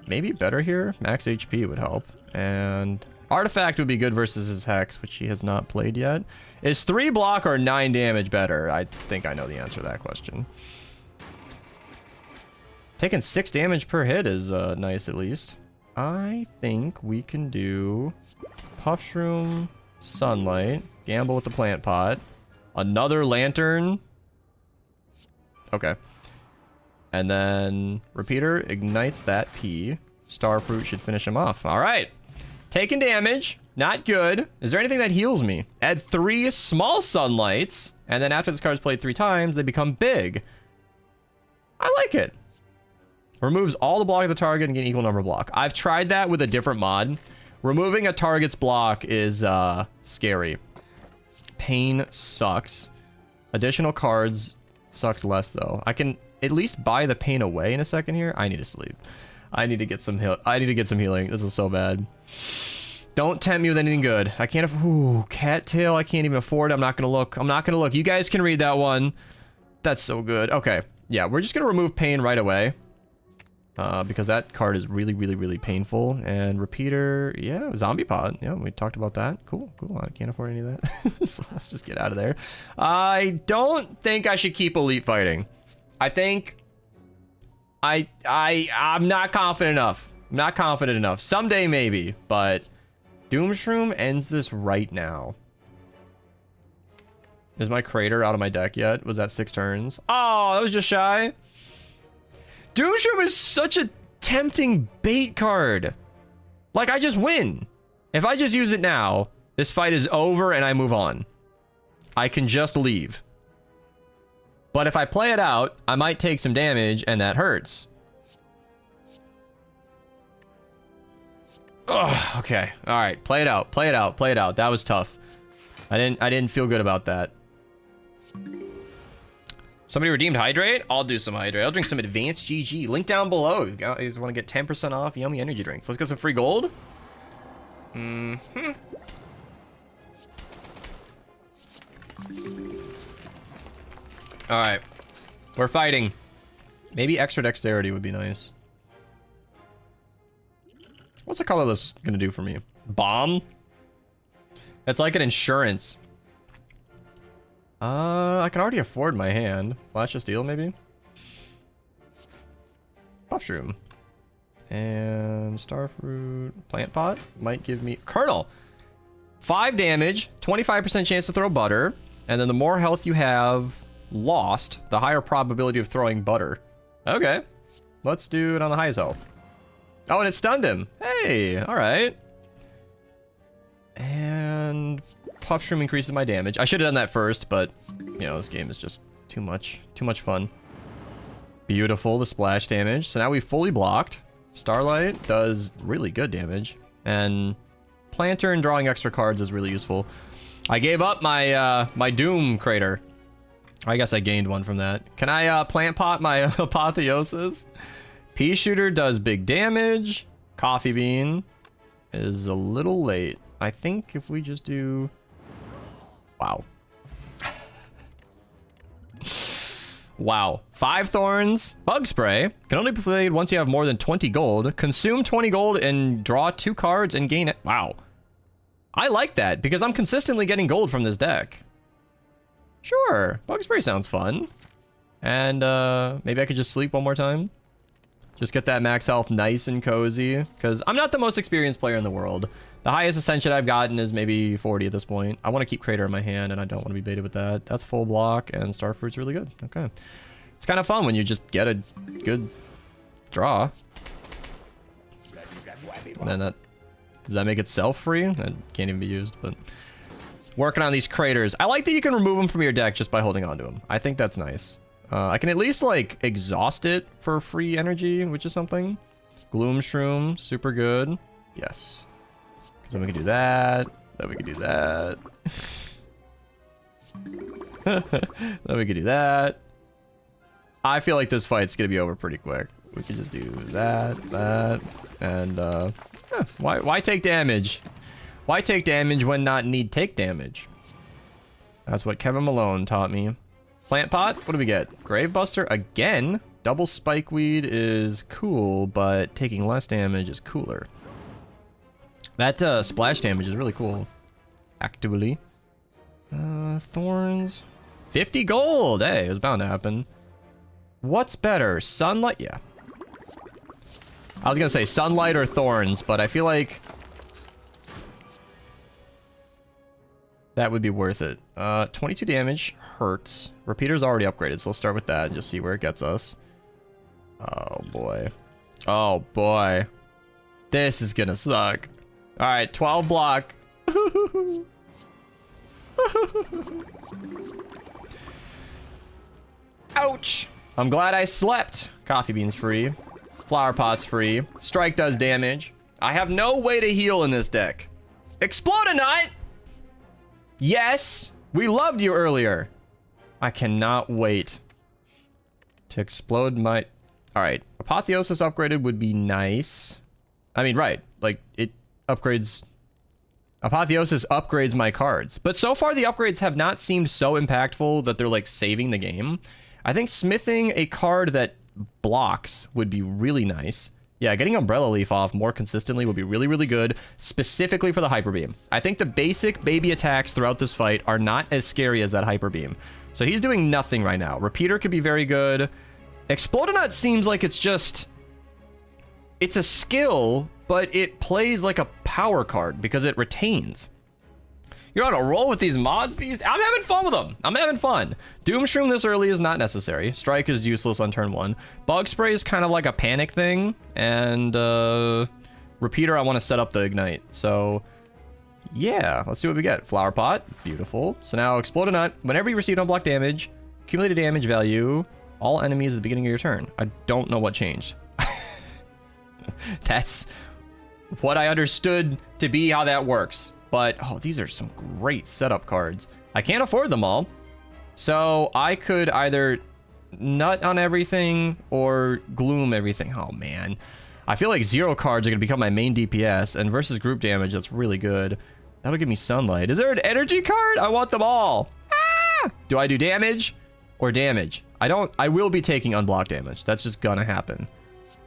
A: maybe better here. Max HP would help. And artifact would be good versus his hex, which he has not played yet. Is 3 block or 9 damage better? I think I know the answer to that question. Taking 6 damage per hit is nice at least. I think we can do Puff Shroom, sunlight, gamble with the plant pot, another lantern. Okay. And then repeater ignites that P. Starfruit should finish him off. All right. Taking damage. Not good. Is there anything that heals me? Add 3 small sunlights. And then after this card's played 3 times, they become big. I like it. Removes all the block of the target and get an equal number of block. I've tried that with a different mod Removing a target's block is scary. Pain sucks. Additional cards sucks less though. I can at least buy the pain away in a second here. I need to sleep. I need to get some healing. This is so bad. Don't tempt me with anything good. I can't ooh, cattail. I can't even afford it. I'm not gonna look. I'm not gonna look. You guys can read that one. That's so good. Okay. Yeah, we're just gonna remove pain right away. Because that card is really, really, really painful. And repeater, yeah, zombie pod. Yeah, we talked about that. Cool, cool. I can't afford any of that. So let's just get out of there. I don't think I should keep elite fighting. I think I'm not confident enough. I'm not confident enough. Someday maybe, but Doomshroom ends this right now. Is my crater out of my deck yet? Was that 6 turns? Oh, that was just shy. Doomshroom is such a tempting bait card. Like, I just win. If I just use it now, this fight is over and I move on. I can just leave. But if I play it out, I might take some damage and that hurts. Ugh, okay. All right. Play it out. Play it out. Play it out. That was tough. I didn't feel good about that. Somebody redeemed hydrate? I'll do some hydrate. I'll drink some advanced GG. Link down below. You guys want to get 10% off yummy energy drinks. Let's get some free gold. All right. We're fighting. Maybe extra dexterity would be nice. What's the colorless gonna do for me? Bomb? It's like an insurance. I can already afford my hand. Flash of Steel, maybe? Mushroom. And Starfruit. Plant Pot might give me... Kernel! 5 damage, 25% chance to throw butter, and then the more health you have lost, the higher probability of throwing butter. Okay. Let's do it on the highest health. Oh, and it stunned him. Hey, alright. And Puffshroom increases my damage. I should have done that first, but, you know, this game is just too much fun. Beautiful, the splash damage. So now we've fully blocked. Starlight does really good damage. And Planter and drawing extra cards is really useful. I gave up my my Doom crater. I guess I gained one from that. Can I plant pot my Apotheosis? Pea Shooter does big damage. Coffee Bean is a little late. I think if we just do... Wow. Wow. 5 thorns. Bug Spray. Can only be played once you have more than 20 gold. Consume 20 gold and draw 2 cards and gain it. Wow. I like that because I'm consistently getting gold from this deck. Sure. Bug Spray sounds fun. And maybe I could just sleep one more time. Just get that max health nice and cozy. Because I'm not the most experienced player in the world. The highest ascension I've gotten is maybe 40 at this point. I want to keep Crater in my hand, and I don't want to be baited with that. That's full block, and Starfruit's really good. Okay. It's kind of fun when you just get a good draw. And then that... Does that make itself free? That can't even be used, but... Working on these Craters. I like that you can remove them from your deck just by holding on to them. I think that's nice. I can at least, like, exhaust it for free energy, which is something. Gloom Shroom, super good. Yes. Because then we can do that. Then we can do that. Then we can do that. I feel like this fight's going to be over pretty quick. We can just do that, and, yeah, why take damage? Why take damage when not need take damage? That's what Kevin Malone taught me. Plant Pot, what do we get? Gravebuster again. Double Spikeweed is cool, but taking less damage is cooler. That splash damage is really cool. Actually. Thorns. 50 gold! Hey, it was bound to happen. What's better? Sunlight? Yeah. I was gonna say Sunlight or Thorns, but I feel like that would be worth it. 22 damage hurts. Repeater's already upgraded, so let's start with that and just see where it gets us. Oh boy. Oh boy. This is gonna suck. Alright, 12 block. Ouch! I'm glad I slept. Coffee Bean's free. Flower Pot's free. Strike does damage. I have no way to heal in this deck. Exploratory! Yes! We loved you earlier. I cannot wait to explode my... Alright, Apotheosis upgraded would be nice. I mean, right. Like, it upgrades... Apotheosis upgrades my cards. But so far, the upgrades have not seemed so impactful that they're, like, saving the game. I think smithing a card that blocks would be really nice. Yeah, getting Umbrella Leaf off more consistently would be really, really good, specifically for the Hyper Beam. I think the basic baby attacks throughout this fight are not as scary as that Hyper Beam. So he's doing nothing right now. Repeater could be very good. Explodonaut seems like it's just... It's a skill, but it plays like a power card because it retains. You're on a roll with these mods, Beast? I'm having fun with them. I'm having fun. Doomshroom this early is not necessary. Strike is useless on turn 1. Bug Spray is kind of like a panic thing. And Repeater, I want to set up the Ignite. So, yeah. Let's see what we get. Flower Pot. Beautiful. So now, Explodonaut. Whenever you receive unblocked damage, accumulated damage value, all enemies at the beginning of your turn. I don't know what changed. That's what I understood to be how that works. But, oh, these are some great setup cards. I can't afford them all. So I could either nut on everything or gloom everything. Oh, man. I feel like 0 cards are going to become my main DPS. And versus group damage, that's really good. That'll give me Sunlight. Is there an energy card? I want them all. Ah! Do I do damage or damage? I will be taking unblocked damage. That's just going to happen.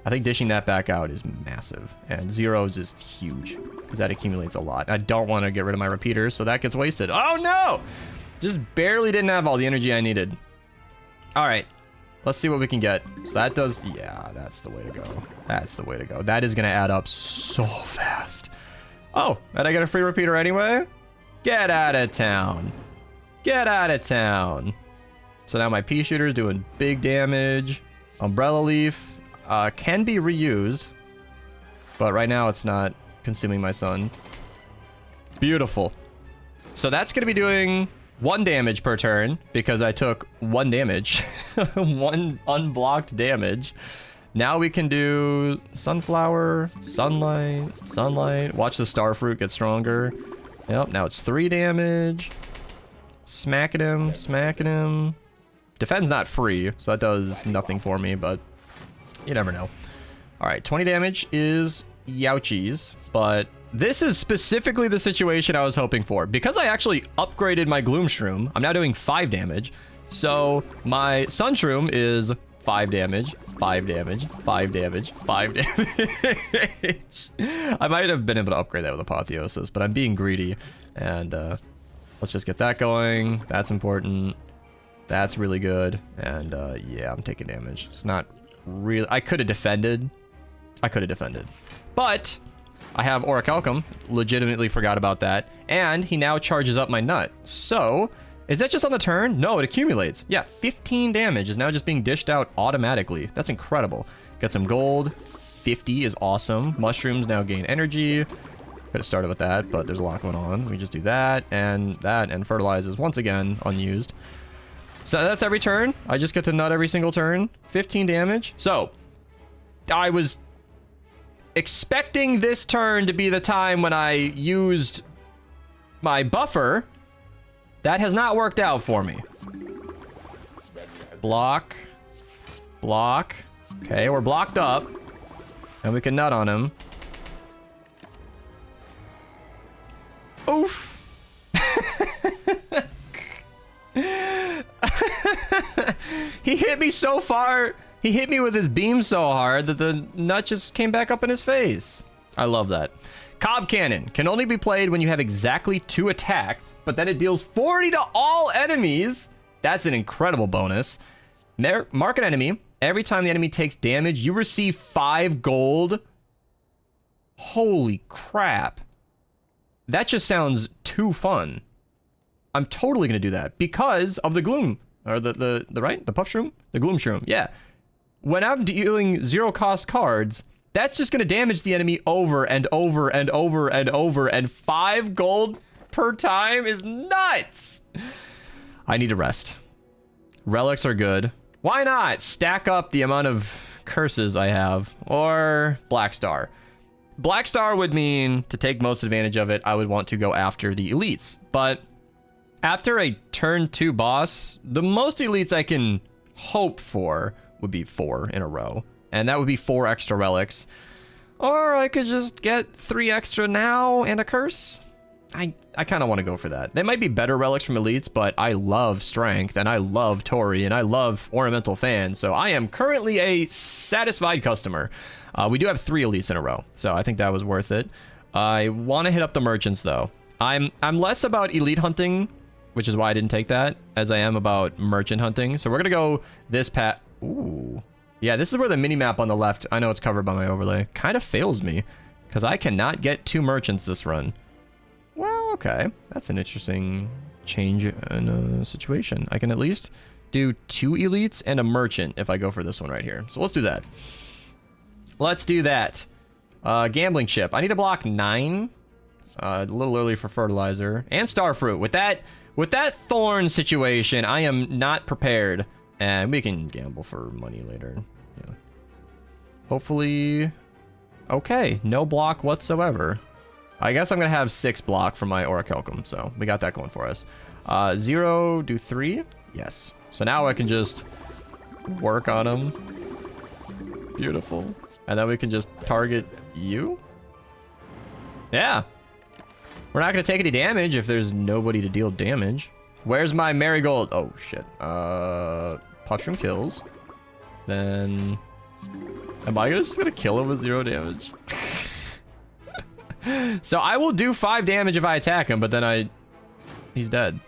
A: I think dishing that back out is massive. And 0s is huge. Because that accumulates a lot. I don't want to get rid of my repeaters, so that gets wasted. Oh, no! Just barely didn't have all the energy I needed. Alright. Let's see what we can get. So that does... Yeah, that's the way to go. That's the way to go. That is going to add up so fast. Oh, and I get a free repeater anyway? Get out of town. Get out of town. So now my pea shooter is doing big damage. Umbrella Leaf can be reused. But right now it's not consuming my sun. Beautiful. So that's going to be doing 1 damage per turn because I took 1 damage. 1 unblocked damage. Now we can do Sunflower, Sunlight, Sunlight. Watch the Starfruit get stronger. Yep, now it's 3 damage. Smacking him, smacking him. Defend's not free, so that does nothing for me, but you never know. All right, 20 damage is Youchies, but this is specifically the situation I was hoping for. Because I actually upgraded my Gloom Shroom, I'm now doing 5 damage. So my Sun Shroom is 5 damage, 5 damage, 5 damage, 5 damage. I might have been able to upgrade that with Apotheosis, but I'm being greedy. And let's just get that going. That's important. That's really good. And yeah, I'm taking damage. It's not really... I could have defended. But I have Orichalcum. Legitimately forgot about that. And he now charges up my nut. So, is that just on the turn? No, it accumulates. Yeah, 15 damage is now just being dished out automatically. That's incredible. Got some gold. 50 is awesome. Mushrooms now gain energy. Could have started with that, but there's a lot going on. We just do that, and fertilizes once again unused. So that's every turn. I just get to nut every single turn. 15 damage. So, I was expecting this turn to be the time when I used my buffer. That has not worked out for me. Block. Block. Okay, we're blocked up. And we can nut on him. Oof. He hit me so far. He hit me with his beam so hard that the nut just came back up in his face. I love that. Cob Cannon can only be played when you have exactly 2 attacks, but then it deals 40 to all enemies. That's an incredible bonus. Mark an enemy. Every time the enemy takes damage, you receive 5 gold. Holy crap. That just sounds too fun. I'm totally going to do that because of the gloom. Or the puff shroom? The gloom shroom. Yeah. When I'm dealing 0 cost cards, that's just going to damage the enemy over and over and over and over. And 5 gold per time is nuts. I need to rest. Relics are good. Why not stack up the amount of curses I have? Or Black Star. Black Star would mean, to take most advantage of it, I would want to go after the elites. But after a turn 2 boss, the most elites I can hope for would be 4 in a row. And that would be 4 extra relics. Or I could just get 3 extra now and a curse. I kind of want to go for that. They might be better relics from elites, but I love strength, and I love Tori, and I love ornamental fan. So I am currently a satisfied customer. We do have 3 elites in a row, so I think that was worth it. I want to hit up the merchants, though. I'm less about elite hunting, which is why I didn't take that, as I am about merchant hunting. So we're gonna go this path. Ooh. Yeah, this is where the mini-map on the left, I know it's covered by my overlay, kind of fails me, because I cannot get 2 merchants this run. Well, okay. That's an interesting change in a situation. I can at least do 2 elites and a merchant if I go for this one right here. So let's do that. Let's do that. Gambling chip. I need to block 9. A little early for fertilizer. And starfruit. With that thorn situation, I am not prepared. And we can gamble for money later. Yeah. Hopefully... Okay. No block whatsoever. I guess I'm going to have 6 block for my Orichalcum, so we got that going for us. 0, do 3? Yes. So now I can just work on him. Beautiful. And then we can just target you? Yeah. We're not going to take any damage if there's nobody to deal damage. Where's my marigold? Oh, shit. Pushroom kills. Then... Am I just going to kill him with 0 damage? So I will do 5 damage if I attack him, but then he's dead.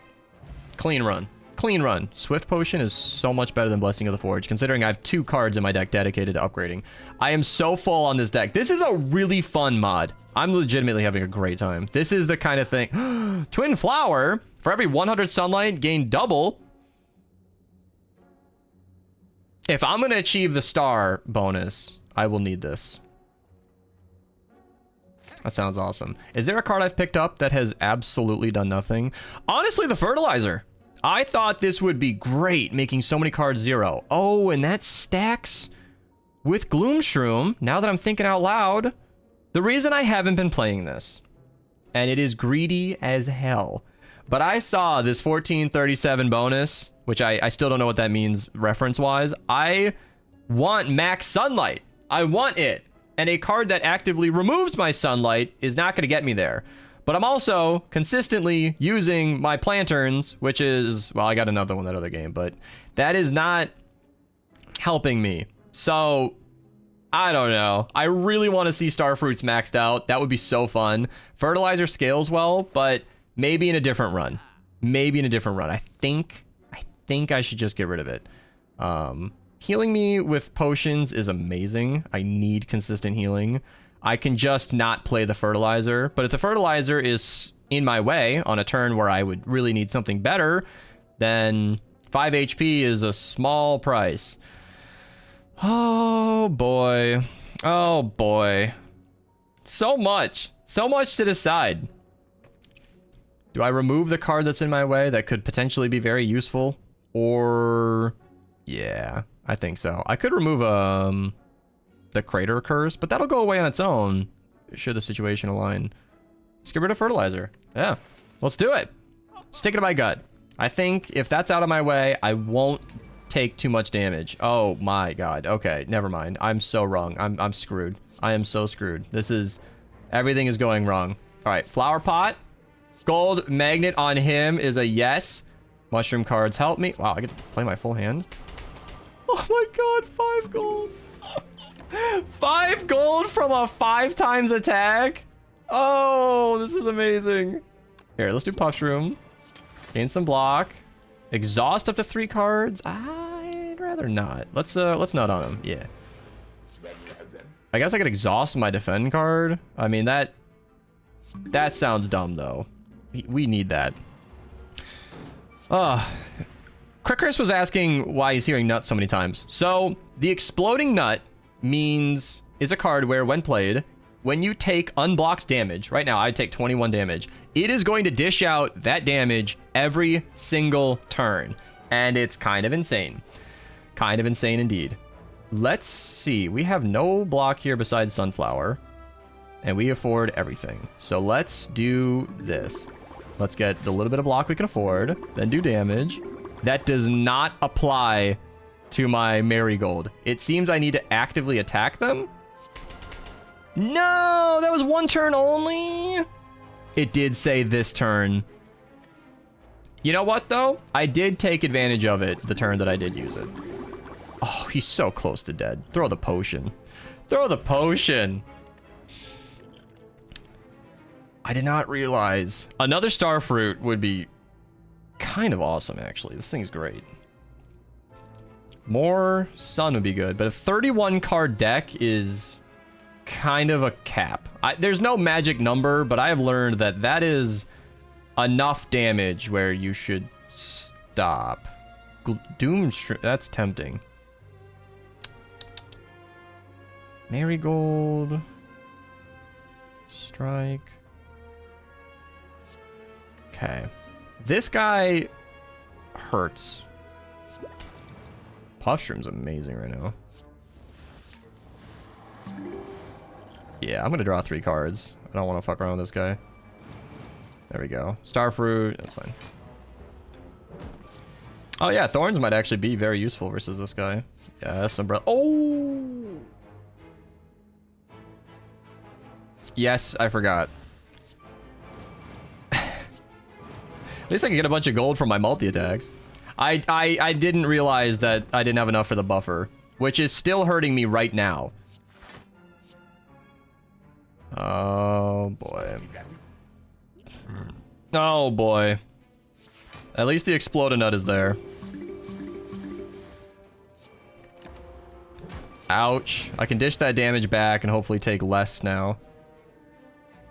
A: Clean run. Clean run. Swift Potion is so much better than Blessing of the Forge, considering I have 2 cards in my deck dedicated to upgrading. I am so full on this deck. This is a really fun mod. I'm legitimately having a great time. This is the kind of thing... Twin Flower. For every 100 sunlight, gain double. If I'm going to achieve the star bonus, I will need this. That sounds awesome. Is there a card I've picked up that has absolutely done nothing? Honestly, the fertilizer. I thought this would be great, making so many cards 0. Oh, and that stacks with Gloomshroom. Now that I'm thinking out loud, the reason I haven't been playing this, and it is greedy as hell, but I saw this 1437 bonus, which I still don't know what that means reference-wise. I want max sunlight. I want it. And a card that actively removes my sunlight is not going to get me there. But I'm also consistently using my Planterns, which is... Well, I got another one that other game, but that is not helping me. So, I don't know. I really want to see Starfruits maxed out. That would be so fun. Fertilizer scales well, but maybe in a different run. Maybe in a different run. I think I should just get rid of it. Healing me with potions is amazing. I need consistent healing. I can just not play the fertilizer. But if the fertilizer is in my way on a turn where I would really need something better, then 5 HP is a small price. Oh, boy. Oh, boy. So much. So much to decide. Do I remove the card that's in my way that could potentially be very useful? Or... Yeah, I think so. I could remove the Crater Curse, but that'll go away on its own should the situation align. Let's get rid of fertilizer. Yeah, let's do it. Stick it to my gut. I think if that's out of my way, I won't take too much damage. Oh my god. Okay, never mind. I'm so wrong. I'm screwed. I am so screwed. This is... Everything is going wrong. All right, Flower Pot. Gold Magnet on him is a yes. Mushroom cards help me. Wow, I get to play my full hand. Oh my god, 5 gold. 5 gold from a 5 times attack? Oh, this is amazing. Here, let's do Pushroom. Gain some block. Exhaust up to 3 cards. I'd rather not. Let's nut on him. Yeah. I guess I could exhaust my defend card. I mean, that sounds dumb, though. We need that. Chris was asking why he's hearing nut so many times. So, the Exploding Nut is a card where, when played, when you take unblocked damage, right now I take 21 damage, it is going to dish out that damage every single turn. And it's kind of insane. Kind of insane indeed. Let's see. We have no block here besides Sunflower. And we afford everything. So let's do this. Let's get the little bit of block we can afford, then do damage. That does not apply to my Marigold. It seems I need to actively attack them. No, that was one turn only. It did say this turn. You know what, though? I did take advantage of it the turn that I did use it. Oh, he's so close to dead. Throw the potion. Throw the potion. I did not realize. Another star fruit would be kind of awesome, actually. This thing's great. More sun would be good, but a 31 card deck is kind of a cap. There's no magic number, but I have learned that that is enough damage where you should stop. That's tempting. Marigold. Strike. Okay. This guy hurts. Puffshroom's amazing right now. Yeah, I'm gonna draw 3 cards. I don't want to fuck around with this guy. There we go. Starfruit, that's fine. Oh yeah, Thorns might actually be very useful versus this guy. Yes, Umbrella. Oh! Yes, I forgot. At least I can get a bunch of gold from my multi-attacks. I didn't realize that I didn't have enough for the buffer, which is still hurting me right now. Oh, boy. Oh, boy. At least the Explodinut is there. Ouch. I can dish that damage back and hopefully take less now.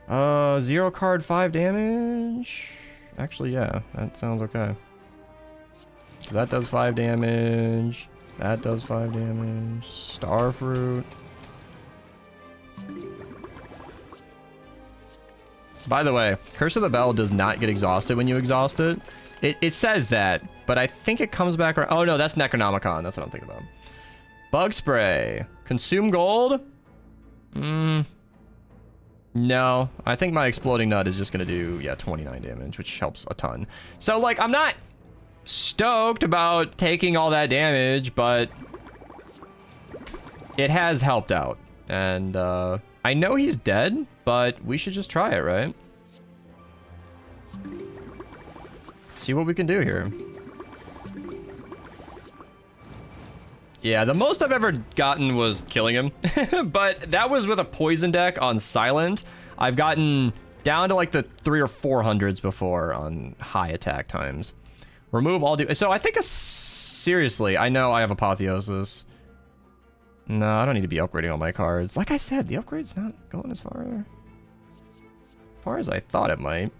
A: 0 card, 5 damage? Actually, yeah. That sounds okay. That does 5 damage. That does 5 damage. Starfruit. By the way, Curse of the Bell does not get exhausted when you exhaust it. It says that, but I think it comes back around. Oh, no, that's Necronomicon. That's what I'm thinking about. Bug Spray. Consume gold? No. I think my Exploding Nut is just going to do, yeah, 29 damage, which helps a ton. So, like, I'm not stoked about taking all that damage, but it has helped out. And, I know he's dead, but we should just try it, right? See what we can do here. Yeah, the most I've ever gotten was killing him. But that was with a poison deck on silent. I've gotten down to like the 300s or 400s before on high attack times. Remove all... So I think... Seriously, I know I have Apotheosis. No, I don't need to be upgrading all my cards. Like I said, the upgrade's not going as far as I thought it might.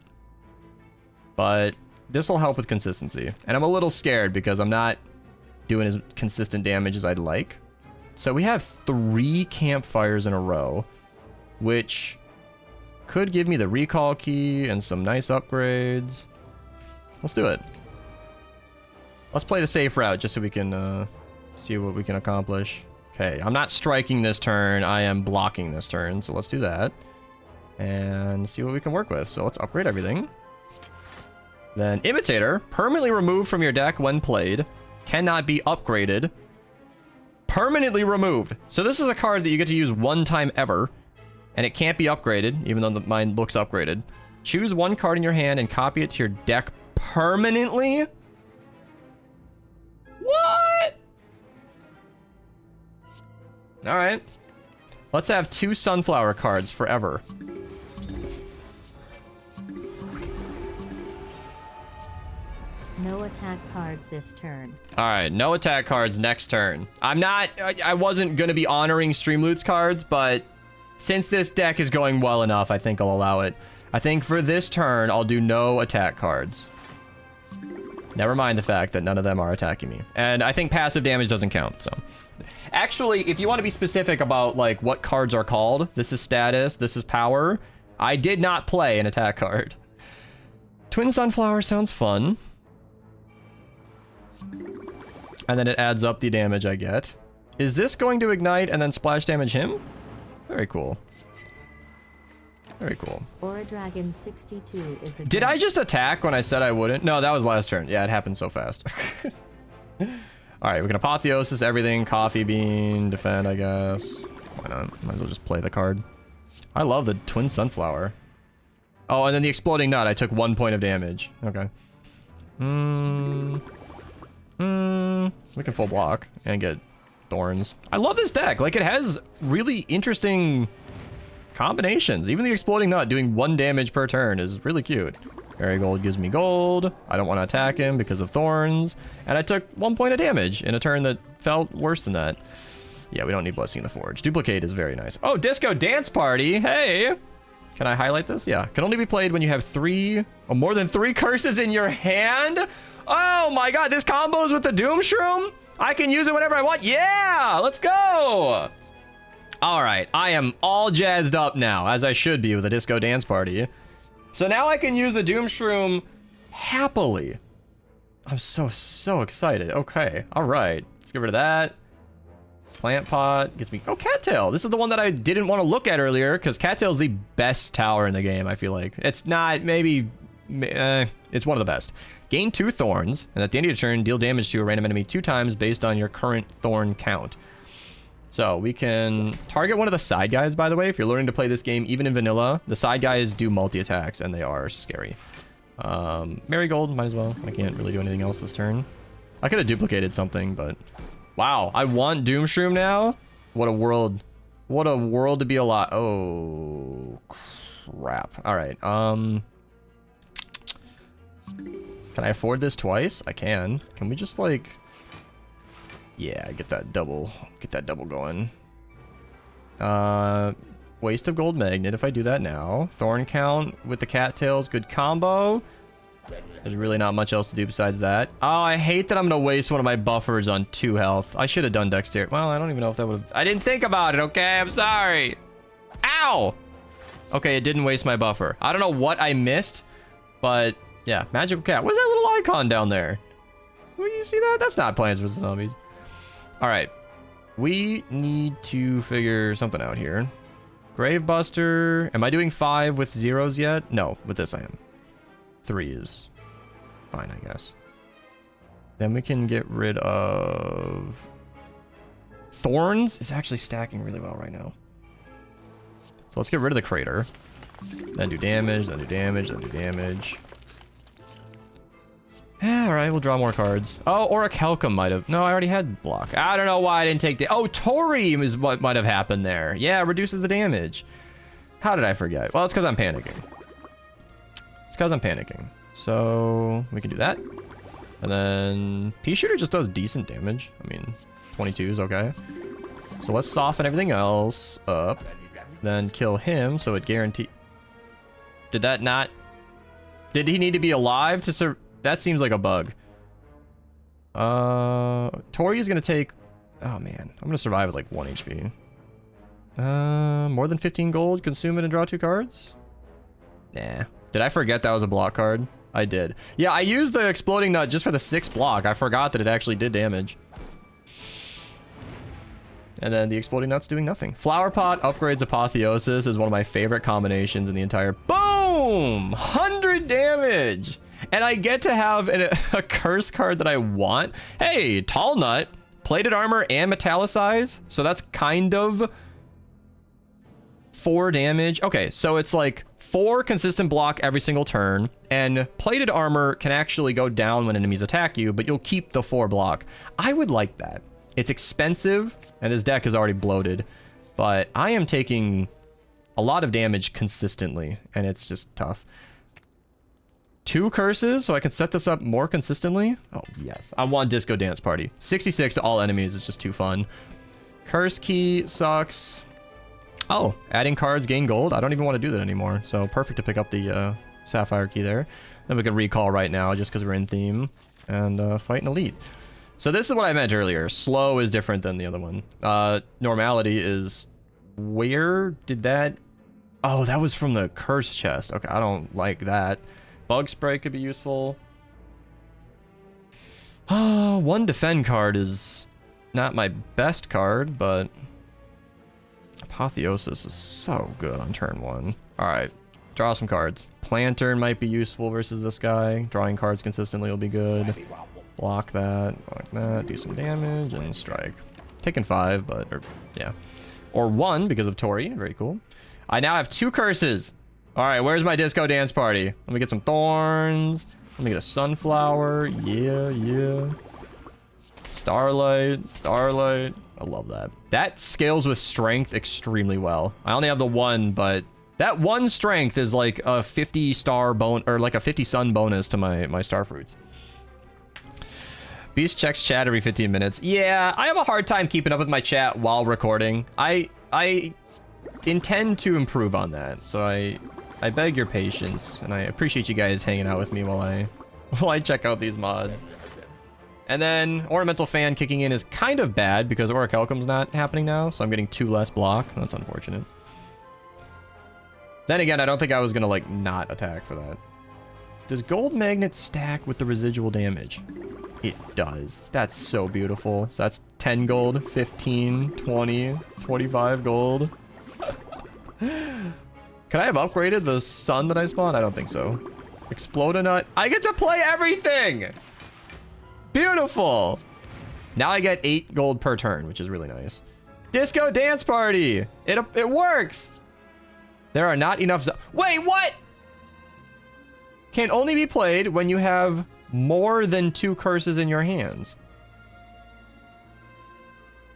A: But this will help with consistency. And I'm a little scared because I'm not doing as consistent damage as I'd like. So we have 3 campfires in a row, which could give me the recall key and some nice upgrades. Let's do it. Let's play the safe route just so we can see what we can accomplish. Okay, I'm not striking this turn. I am blocking this turn. So let's do that and see what we can work with. So let's upgrade everything. Then Imitator, permanently removed from your deck when played. Cannot be upgraded. Permanently removed. So this is a card that you get to use one time ever. And it can't be upgraded, even though mine looks upgraded. Choose 1 card in your hand and copy it to your deck permanently? What? Alright. Let's have 2 Sunflower cards forever.
B: No attack cards this turn.
A: Alright, no attack cards next turn. I wasn't going to be honoring Streamloots cards, but since this deck is going well enough, I think I'll allow it. I think for this turn, I'll do no attack cards. Never mind the fact that none of them are attacking me. And I think passive damage doesn't count, so... Actually, if you want to be specific about, like, what cards are called, this is status, this is power, I did not play an attack card. Twin Sunflower sounds fun. And then it adds up the damage I get. Is this going to ignite and then splash damage him? Very cool. Very cool.
B: Or a Dragon 62 is the
A: Did I just attack when I said I wouldn't? No, that was last turn. Yeah, it happened so fast. All right, we can apotheosis everything. Coffee bean, defend, I guess. Why not? Might as well just play the card. I love the twin sunflower. Oh, and then the exploding nut. I took 1 point of damage. Okay. We can full block and get thorns. I love this deck. Like, it has really interesting combinations. Even the exploding nut doing 1 damage per turn is really cute. Marigold gives me gold. I don't want to attack him because of thorns. And I took 1 point of damage in a turn that felt worse than that. Yeah, we don't need Blessing the Forge. Duplicate is very nice. Oh, Disco Dance Party. Hey. Can I highlight this? Yeah. Can only be played when you have more than 3 curses in your hand. Oh my god, this combos with the Doom Shroom. I can use it whenever I want. Yeah, let's go. All right, I am all jazzed up now, as I should be with a Disco Dance Party. So now I can use the Doom Shroom happily. I'm so excited. Okay, all right. Let's get rid of that. Plant Pot gets me... Oh, Cattail. This is the one that I didn't want to look at earlier, because Cattail's the best tower in the game, I feel like. It's not, maybe... it's one of the best. Gain 2 thorns, and at the end of your turn, deal damage to a random enemy 2 times based on your current thorn count. So we can target one of the side guys, by the way. If you're learning to play this game, even in vanilla, the side guys do multi-attacks, and they are scary. Marigold, might as well. I can't really do anything else this turn. I could have duplicated something, but... Wow, I want Doom Shroom now? What a world. What a world to be alive. Oh, crap. All right, Can I afford this twice? I can. Can we just, like... Yeah, get that double going. Waste of Gold Magnet if I do that now. Thorn count with the cattails, good combo. There's really not much else to do besides that. Oh, I hate that I'm gonna waste one of my buffers on 2 health. I should have done Dexterity. Well, I don't even know if that would have... I didn't think about it, okay? I'm sorry. Ow! Okay, it didn't waste my buffer. I don't know what I missed, but yeah, Magical Cat. What's that little icon down there? Will you see that? That's not Plants vs. Zombies. All right. We need to figure something out here. Gravebuster. Am I doing 5 with 0s yet? No, with this I am. 3 is fine, I guess. Then we can get rid of... Thorns is actually stacking really well right now. So let's get rid of the crater. Then do damage, then do damage, then do damage. Yeah, alright, we'll draw more cards. Oh, or a Calcum might have... No, I already had block. I don't know why I didn't take the... Oh, Torium is what might have happened there. Yeah, reduces the damage. How did I forget? Well, it's because I'm panicking. It's because I'm panicking. So we can do that. And then Pea Shooter just does decent damage. I mean, 22 is okay. So let's soften everything else up. Then kill him so it guarantee... Did that not... Did he need to be alive to survive? That seems like a bug. Tori is going to take... Oh, man. I'm going to survive with like 1 HP. More than 15 gold. Consume it and draw 2 cards? Nah. Did I forget that was a block card? I did. Yeah, I used the Exploding Nut just for the 6 block. I forgot that it actually did damage. And then the Exploding Nut's doing nothing. Flower Pot upgrades Apotheosis is one of my favorite combinations in the entire... Boom! 100 damage! And I get to have a curse card that I want. Hey, Tall Nut, Plated Armor and Metallicize. So that's kind of 4 damage. Okay, so it's like 4 consistent block every single turn. And Plated Armor can actually go down when enemies attack you, but you'll keep the 4 block. I would like that. It's expensive, and this deck is already bloated. But I am taking a lot of damage consistently, and it's just tough. 2 curses, so I can set this up more consistently. Oh, yes. I want Disco Dance Party. 66 to all enemies is just too fun. Curse Key sucks. Oh, adding cards, gain gold. I don't even want to do that anymore. So perfect to pick up the Sapphire Key there. Then we can recall right now just because we're in theme. And fight an elite. So this is what I meant earlier. Slow is different than the other one. Normality is... Where did that... Oh, that was from the curse chest. Okay, I don't like that. Bug Spray could be useful. Oh, 1 defend card is not my best card, but Apotheosis is so good on turn 1. All right. Draw some cards. Planter might be useful versus this guy. Drawing cards consistently will be good. Block that. Block that. Do some damage and strike. Taking 5, but... yeah. Or 1 because of Tori. Very cool. I now have 2 curses. All right, where's my disco dance party? Let me get some thorns. Let me get a sunflower. Yeah, yeah. Starlight. Starlight. I love that. That scales with strength extremely well. I only have the 1, but that 1 strength is like a 50 star bone or like a 50 sun bonus to my star fruits. Beast checks chat every 15 minutes. Yeah, I have a hard time keeping up with my chat while recording. I intend to improve on that, so I beg your patience, and I appreciate you guys hanging out with me while I check out these mods. And then Ornamental Fan kicking in is kind of bad because Orichalcum's not happening now, so I'm getting 2 less block. That's unfortunate. Then again, I don't think I was gonna like not attack for that. Does Gold Magnet stack with the residual damage? It does. That's so beautiful. So that's 10 gold, 15, 20, 25 gold. Could I have upgraded the sun that I spawned? I don't think so. Explodonut. I get to play everything! Beautiful! Now I get 8 gold per turn, which is really nice. Disco Dance Party! It works! There are not enough... Wait, what? Can only be played when you have more than 2 curses in your hands.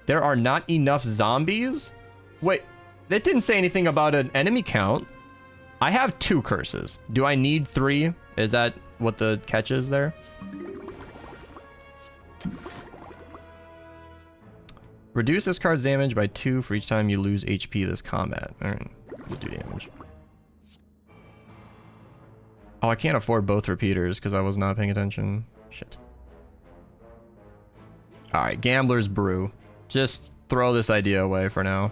A: There are not enough zombies? Wait, that didn't say anything about an enemy count. I have 2 curses. Do I need 3? Is that what the catch is there? Reduce this card's damage by 2 for each time you lose HP this combat. Alright, let's do damage. Oh, I can't afford both repeaters because I was not paying attention. Shit. Alright, Gambler's Brew. Just throw this idea away for now.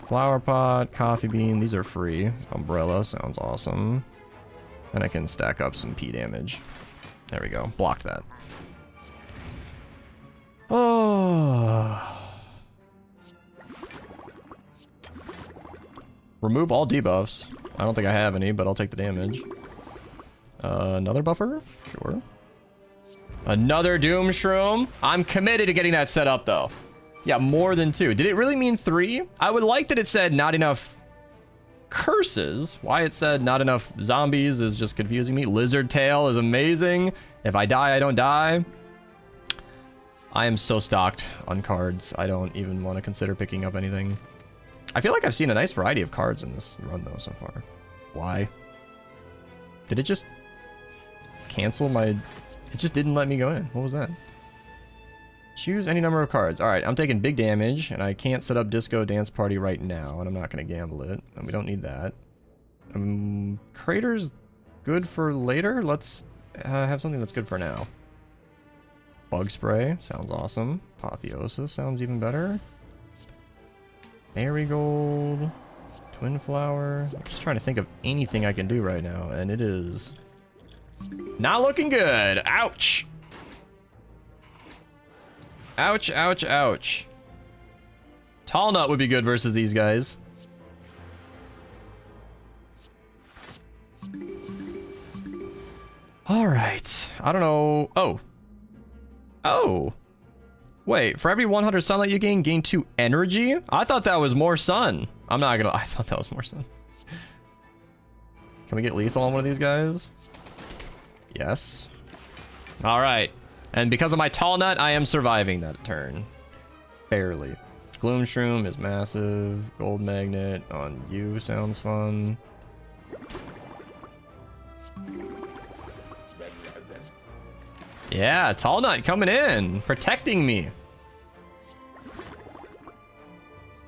A: Flower Pot, Coffee Bean, these are free. Umbrella, sounds awesome. And I can stack up some P damage. There we go, blocked that. Oh. Remove all debuffs. I don't think I have any, but I'll take the damage. Another buffer? Sure. Another Doom Shroom. I'm committed to getting that set up, though. Yeah, more than 2. Did it really mean 3? I would like that it said not enough curses. Why it said not enough zombies is just confusing me. Lizard Tail is amazing. If I die, I don't die. I am so stocked on cards. I don't even want to consider picking up anything. I feel like I've seen a nice variety of cards in this run, though, so far. Why? Did it just cancel my... It just didn't let me go in. What was that? Choose any number of cards. Alright, I'm taking big damage, and I can't set up Disco Dance Party right now, and I'm not going to gamble it. And we don't need that. Crater's good for later? Let's have something that's good for now. Bug Spray. Sounds awesome. Apotheosis sounds even better. Marigold. Twin Flower. I'm just trying to think of anything I can do right now, and it is not looking good. Ouch! Ouch, ouch, ouch. Tall Nut would be good versus these guys. Alright. I don't know. Oh. Oh. Wait, for every 100 sunlight you gain 2 energy? I thought that was more sun. I'm not gonna... I thought that was more sun. Can we get lethal on one of these guys? Yes. Alright. And because of my Tall Nut, I am surviving that turn. Barely. Gloom Shroom is massive. Gold Magnet on you sounds fun. Yeah, Tall Nut coming in. Protecting me.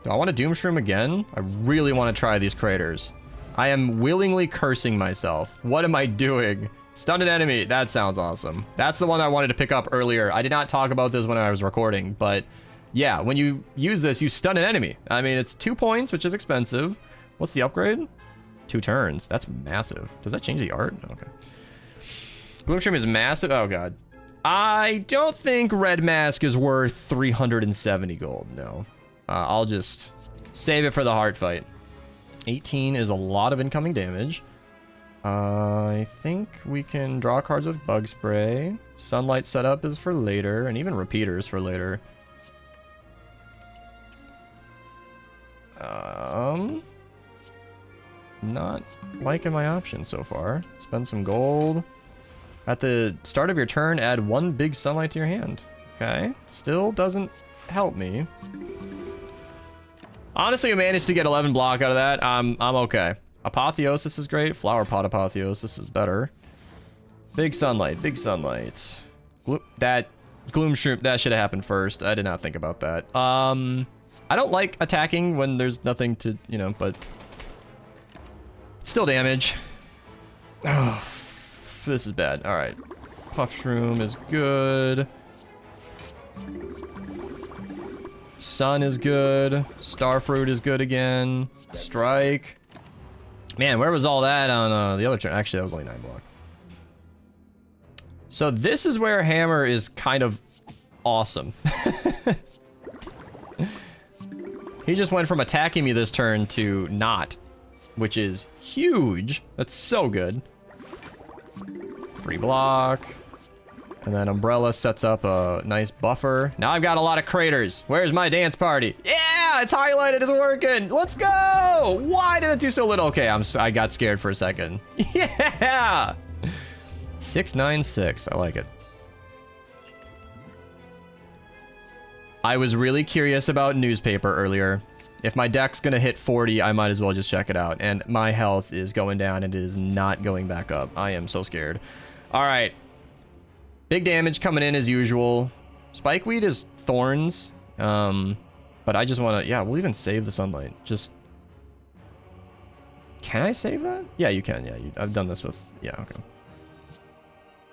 A: Do I want to Doom Shroom again? I really want to try these craters. I am willingly cursing myself. What am I doing? Stunned an enemy. That sounds awesome. That's the one I wanted to pick up earlier. I did not talk about this when I was recording, but yeah, when you use this, you stun an enemy. I mean, it's 2 points, which is expensive. What's the upgrade? 2 turns. That's massive. Does that change the art? Okay. Gloom Shroom is massive. Oh, God. I don't think Red Mask is worth 370 gold. No. I'll just Save it for the heart fight. 18 is a lot of incoming damage. I think we can draw cards with Bug Spray. Sunlight setup is for later, and even repeaters for later. Not liking my options so far. Spend some gold. At the start of your turn, add 1 big sunlight to your hand. Okay, still doesn't help me. Honestly, I managed to get 11 block out of that. I'm okay. Apotheosis is great. Flower Pot Apotheosis is better. Big sunlight, big sunlight. That Gloom Shroom, that should have happened first. I did not think about that. I don't like attacking when there's nothing to, you know, but still damage. Oh, this is bad. All right. Puff Shroom is good. Sun is good. Starfruit is good again. Strike. Man, where was all that on the other turn? Actually, that was only 9 block. So this is where Hammer is kind of awesome. He just went from attacking me this turn to not, which is huge. That's so good. Free block. And then Umbrella sets up a nice buffer. Now I've got a lot of craters. Where's my dance party? Yeah, it's highlighted, it's working. Let's go. Why did it do so little? Okay, I got scared for a second. Yeah. 696, I like it. I was really curious about newspaper earlier. If my deck's gonna hit 40, I might as well just check it out. And my health is going down and it is not going back up. I am so scared. All right. Big damage coming in as usual. Spikeweed is thorns. But I just want to... Yeah, we'll even save the sunlight. Just... Can I save that? Yeah, you can. Yeah, I've done this with... Yeah, okay.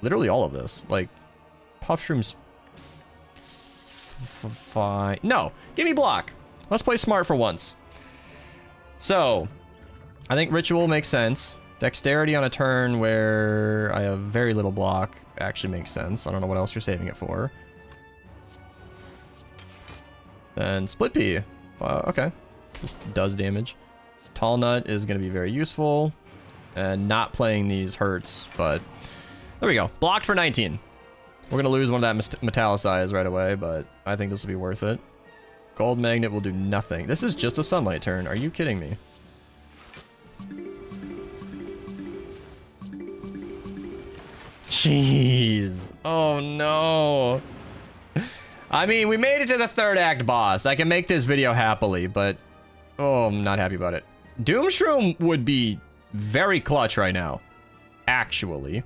A: Literally all of this. Like, Puff Shroom's... Fine. No! Give me block! Let's play smart for once. So, I think Ritual makes sense. Dexterity on a turn where I have very little block actually makes sense. I don't know what else you're saving it for. Then Split Pea. Okay. Just does damage. Tall Nut is going to be very useful. And not playing these hurts, but... There we go. Blocked for 19. We're going to lose one of that Metallicize right away, but I think this will be worth it. Gold Magnet will do nothing. This is just a Sunlight turn. Are you kidding me? Jeez. Oh, no. I mean, we made it to the 3rd act boss. I can make this video happily, but... Oh, I'm not happy about it. Doom Shroom would be very clutch right now. Actually.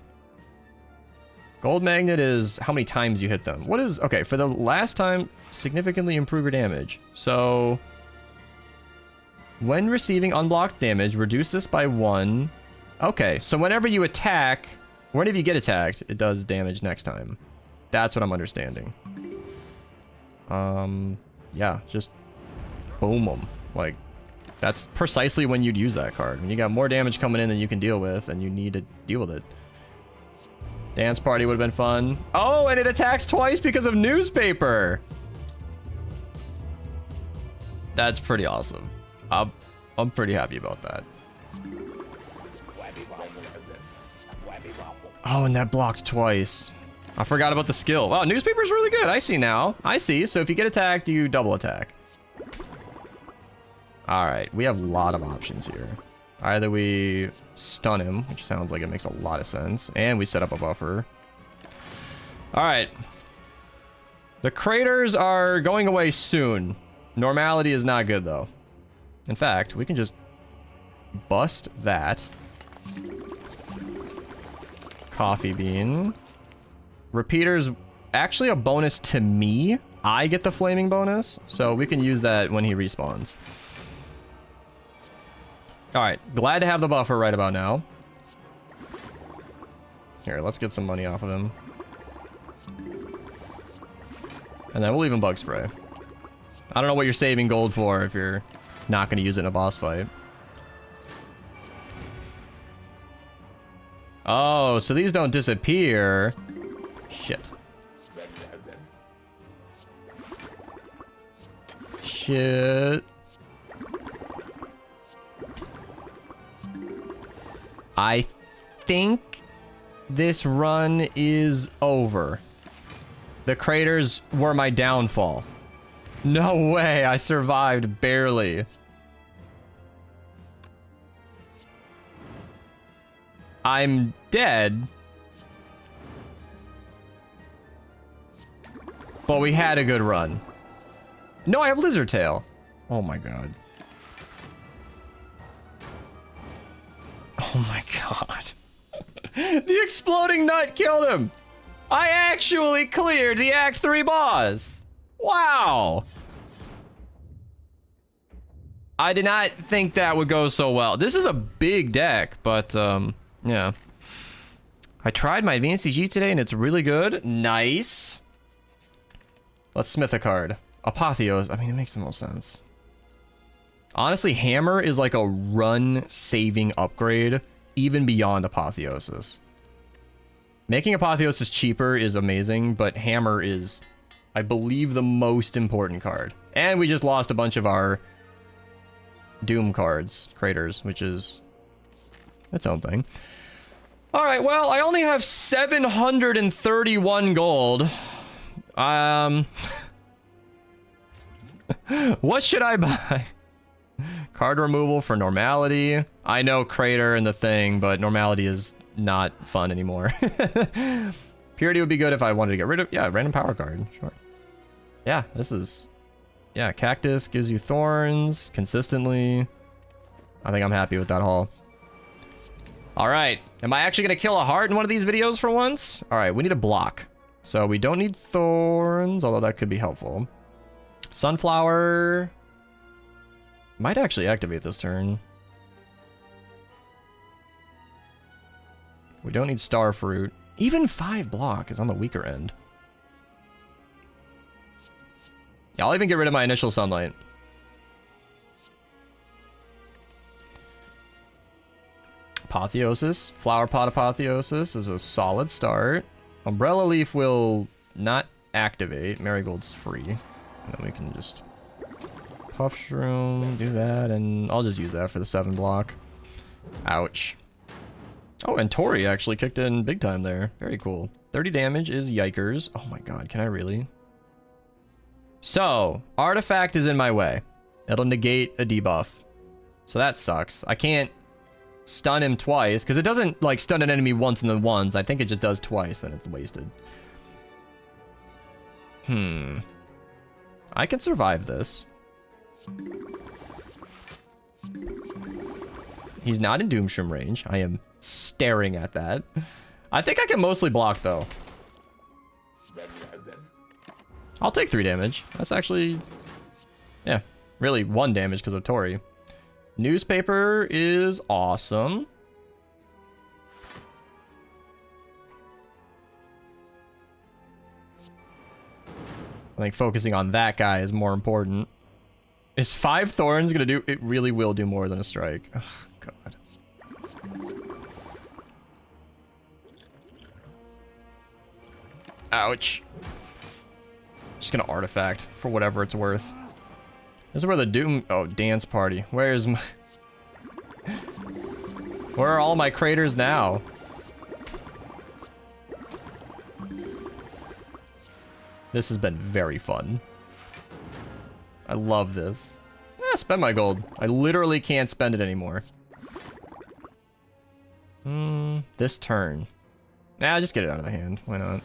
A: Gold Magnet is how many times you hit them. What is... Okay, for the last time, significantly improve your damage. So... When receiving unblocked damage, reduce this by 1. Okay, so whenever you attack... Whenever you get attacked, it does damage next time. That's what I'm understanding. Yeah, just boom them. Like, that's precisely when you'd use that card. When you got more damage coming in than you can deal with, and you need to deal with it. Dance Party would have been fun. Oh, and it attacks twice because of newspaper. That's pretty awesome. I'm pretty happy about that. Oh, and that blocked twice. I forgot about the skill. Oh, newspaper's really good. I see now. I see. So if you get attacked, you double attack. All right. We have a lot of options here. Either we stun him, which sounds like it makes a lot of sense, and we set up a buffer. All right. The craters are going away soon. Normality is not good, though. In fact, we can just bust that. Coffee bean. Repeater's actually a bonus to me. I get the flaming bonus, so we can use that when he respawns. Alright, glad to have the buffer right about now. Here, let's get some money off of him. And then we'll even Bug Spray. I don't know what you're saving gold for if you're not going to use it in a boss fight. Oh, so these don't disappear. Shit. Shit. I think this run is over. The craters were my downfall. No way, I survived barely. I'm dead. But we had a good run. No, I have lizard tail. Oh my god. Oh my god. The exploding nut killed him. I actually cleared the Act 3 boss. Wow. I did not think that would go so well. This is a big deck, but yeah. I tried my advanced CG today and it's really good. Nice. Let's smith a card. Apotheos. I mean, it makes the most sense. Honestly, Hammer is like a run-saving upgrade, even beyond Apotheosis. Making Apotheosis cheaper is amazing, but Hammer is, I believe, the most important card. And we just lost a bunch of our Doom cards, Craters, which is its own thing. Alright, well, I only have 731 gold. What should I buy? Card removal for normality. I know Crater and the thing, but normality is not fun anymore. Purity would be good if I wanted to get rid of... Yeah, random power card. Sure. Yeah, this is... Yeah, Cactus gives you thorns consistently. I think I'm happy with that haul. Alright. Am I actually going to kill a heart in one of these videos for once? Alright, we need a block. So we don't need thorns, although that could be helpful. Sunflower... Might actually activate this turn. We don't need Starfruit. Even 5 block is on the weaker end. Yeah, I'll even get rid of my initial sunlight. Apotheosis. Flower Pot Apotheosis is a solid start. Umbrella Leaf will not activate. Marigold's free. And then we can just... Puff Shroom, do that, and I'll just use that for the 7 block. Ouch. Oh, and Tori actually kicked in big time there. Very cool. 30 damage is yikers. Oh my god, can I really? So, Artifact is in my way. It'll negate a debuff. So that sucks. I can't stun him twice, because it doesn't, like, stun an enemy once in the ones. I think it just does twice, then it's wasted. I can survive this. He's not in Doomshroom range. I am staring at that. I think I can mostly block, though. I'll take 3 damage. That's actually... Yeah, really 1 damage because of Tori. Newspaper is awesome. I think focusing on that guy is more important. Is 5 thorns gonna do... It really will do more than a strike. Oh, God. Ouch. Just gonna artifact for whatever it's worth. This is where the Doom... Oh, dance party. Where's my... Where are all my craters now? This has been very fun. I love this. Spend my gold. I literally can't spend it anymore. This turn. Nah, just get it out of the hand. Why not?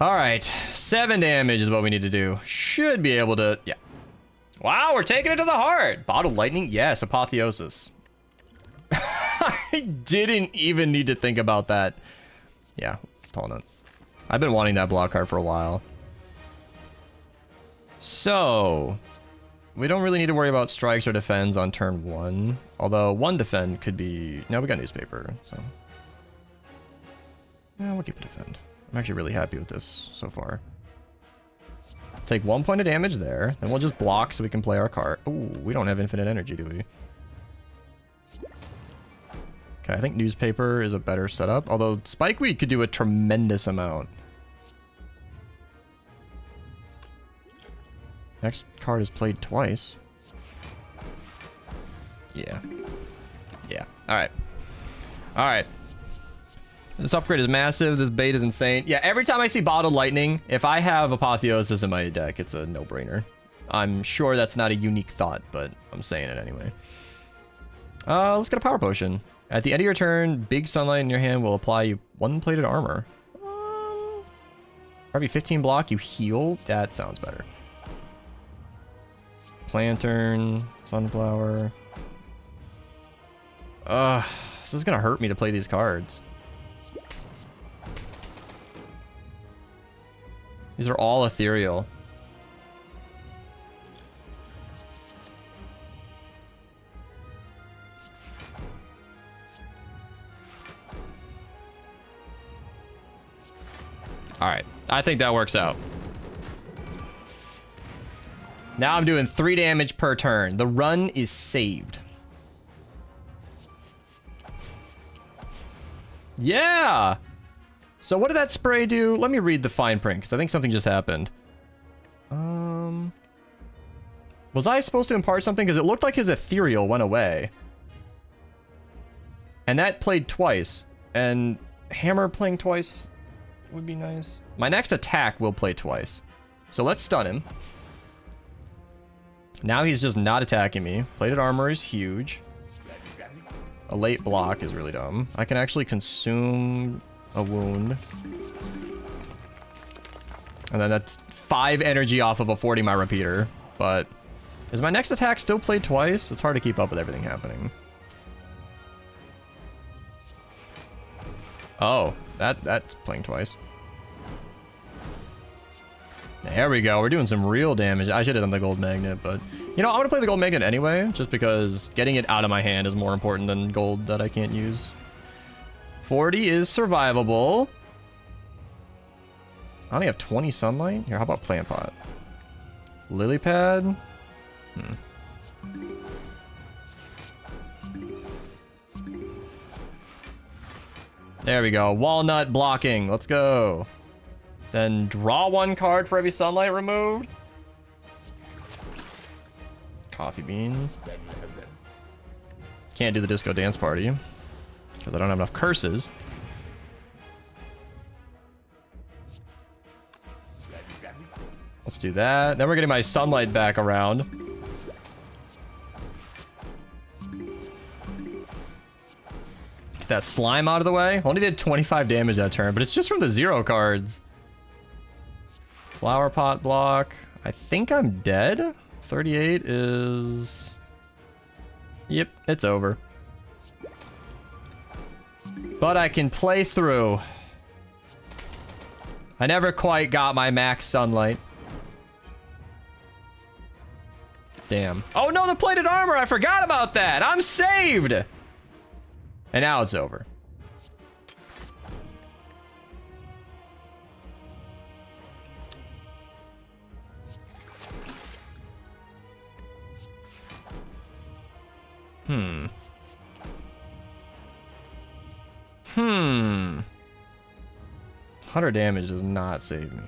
A: Alright. 7 damage is what we need to do. Should be able to... Yeah. Wow, we're taking it to the heart! Bottled lightning? Yes, apotheosis. I didn't even need to think about that. Yeah, tall nut. I've been wanting that block card for a while. So, we don't really need to worry about strikes or defends on turn 1. Although 1 defend could be... No, we got newspaper, so... Yeah, we'll keep a defend. I'm actually really happy with this so far. Take 1 point of damage there, then we'll just block so we can play our card. Ooh, we don't have infinite energy, do we? Okay, I think newspaper is a better setup. Although Spikeweed could do a tremendous amount. Next card is played twice. Yeah. Yeah. All right. All right. This upgrade is massive. This bait is insane. Yeah, every time I see bottled lightning, if I have Apotheosis in my deck, it's a no-brainer. I'm sure that's not a unique thought, but I'm saying it anyway. Let's get a power potion. At the end of your turn, big sunlight in your hand will apply you 1 plated armor. Probably 15 block, you heal. That sounds better. Lantern, sunflower. This is gonna hurt me to play these cards. These are all ethereal. All right, I think that works out. Now I'm doing 3 damage per turn. The run is saved. Yeah! So what did that spray do? Let me read the fine print, because I think something just happened. Was I supposed to impart something? Because it looked like his ethereal went away. And that played twice. And hammer playing twice would be nice. My next attack will play twice. So let's stun him. Now he's just not attacking me. Plated armor is huge. A late block is really dumb. I can actually consume a wound. And then that's 5 energy off of a 40 my repeater. But is my next attack still played twice? It's hard to keep up with everything happening. Oh, that's playing twice. There we go. We're doing some real damage. I should have done the gold magnet, but you know, I'm gonna play the gold magnet anyway, just because getting it out of my hand is more important than gold that I can't use. 40 is survivable. I only have 20 sunlight. Here, how about plant pot? Lily pad. There we go. Walnut blocking. Let's go. Then draw 1 card for every sunlight removed. Coffee bean. Can't do the disco dance party because I don't have enough curses. Let's do that. Then we're getting my sunlight back around. Get that slime out of the way. Only did 25 damage that turn, but it's just from the 0 cards. Flower pot block. I think I'm dead. 38 is... Yep, it's over. But I can play through. I never quite got my max sunlight. Damn. Oh no, the plated armor! I forgot about that! I'm saved! And now it's over. Hmm. 100 damage does not save me.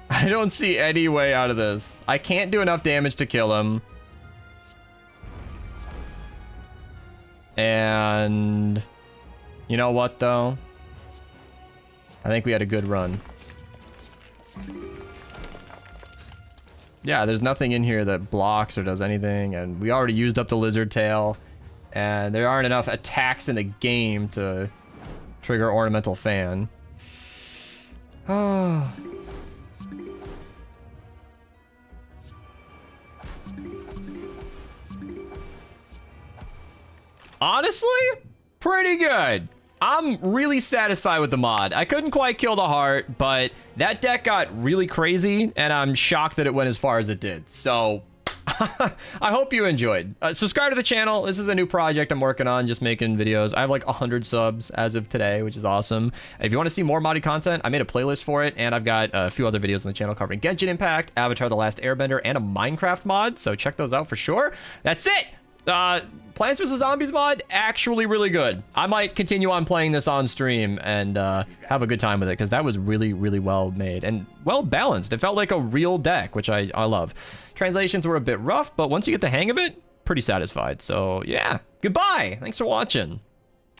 A: I don't see any way out of this. I can't do enough damage to kill him. And... you know what, though? I think we had a good run. Yeah, there's nothing in here that blocks or does anything, and we already used up the lizard tail, and there aren't enough attacks in the game to trigger ornamental fan. Oh. Honestly, pretty good. I'm really satisfied with the mod. I couldn't quite kill the heart, but that deck got really crazy, and I'm shocked that it went as far as it did. So, I hope you enjoyed. Subscribe to the channel. This is a new project I'm working on, just making videos. I have like 100 subs as of today, which is awesome. If you want to see more modded content, I made a playlist for it, and I've got a few other videos on the channel covering Genshin Impact, Avatar: The Last Airbender, and a Minecraft mod, so check those out for sure. That's it! Plants vs. Zombies mod, actually really good. I might continue on playing this on stream and have a good time with it, because that was really, really well made and well balanced. It felt like a real deck, which I love. Translations were a bit rough, but once you get the hang of it, pretty satisfied. So yeah, goodbye. Thanks for watching.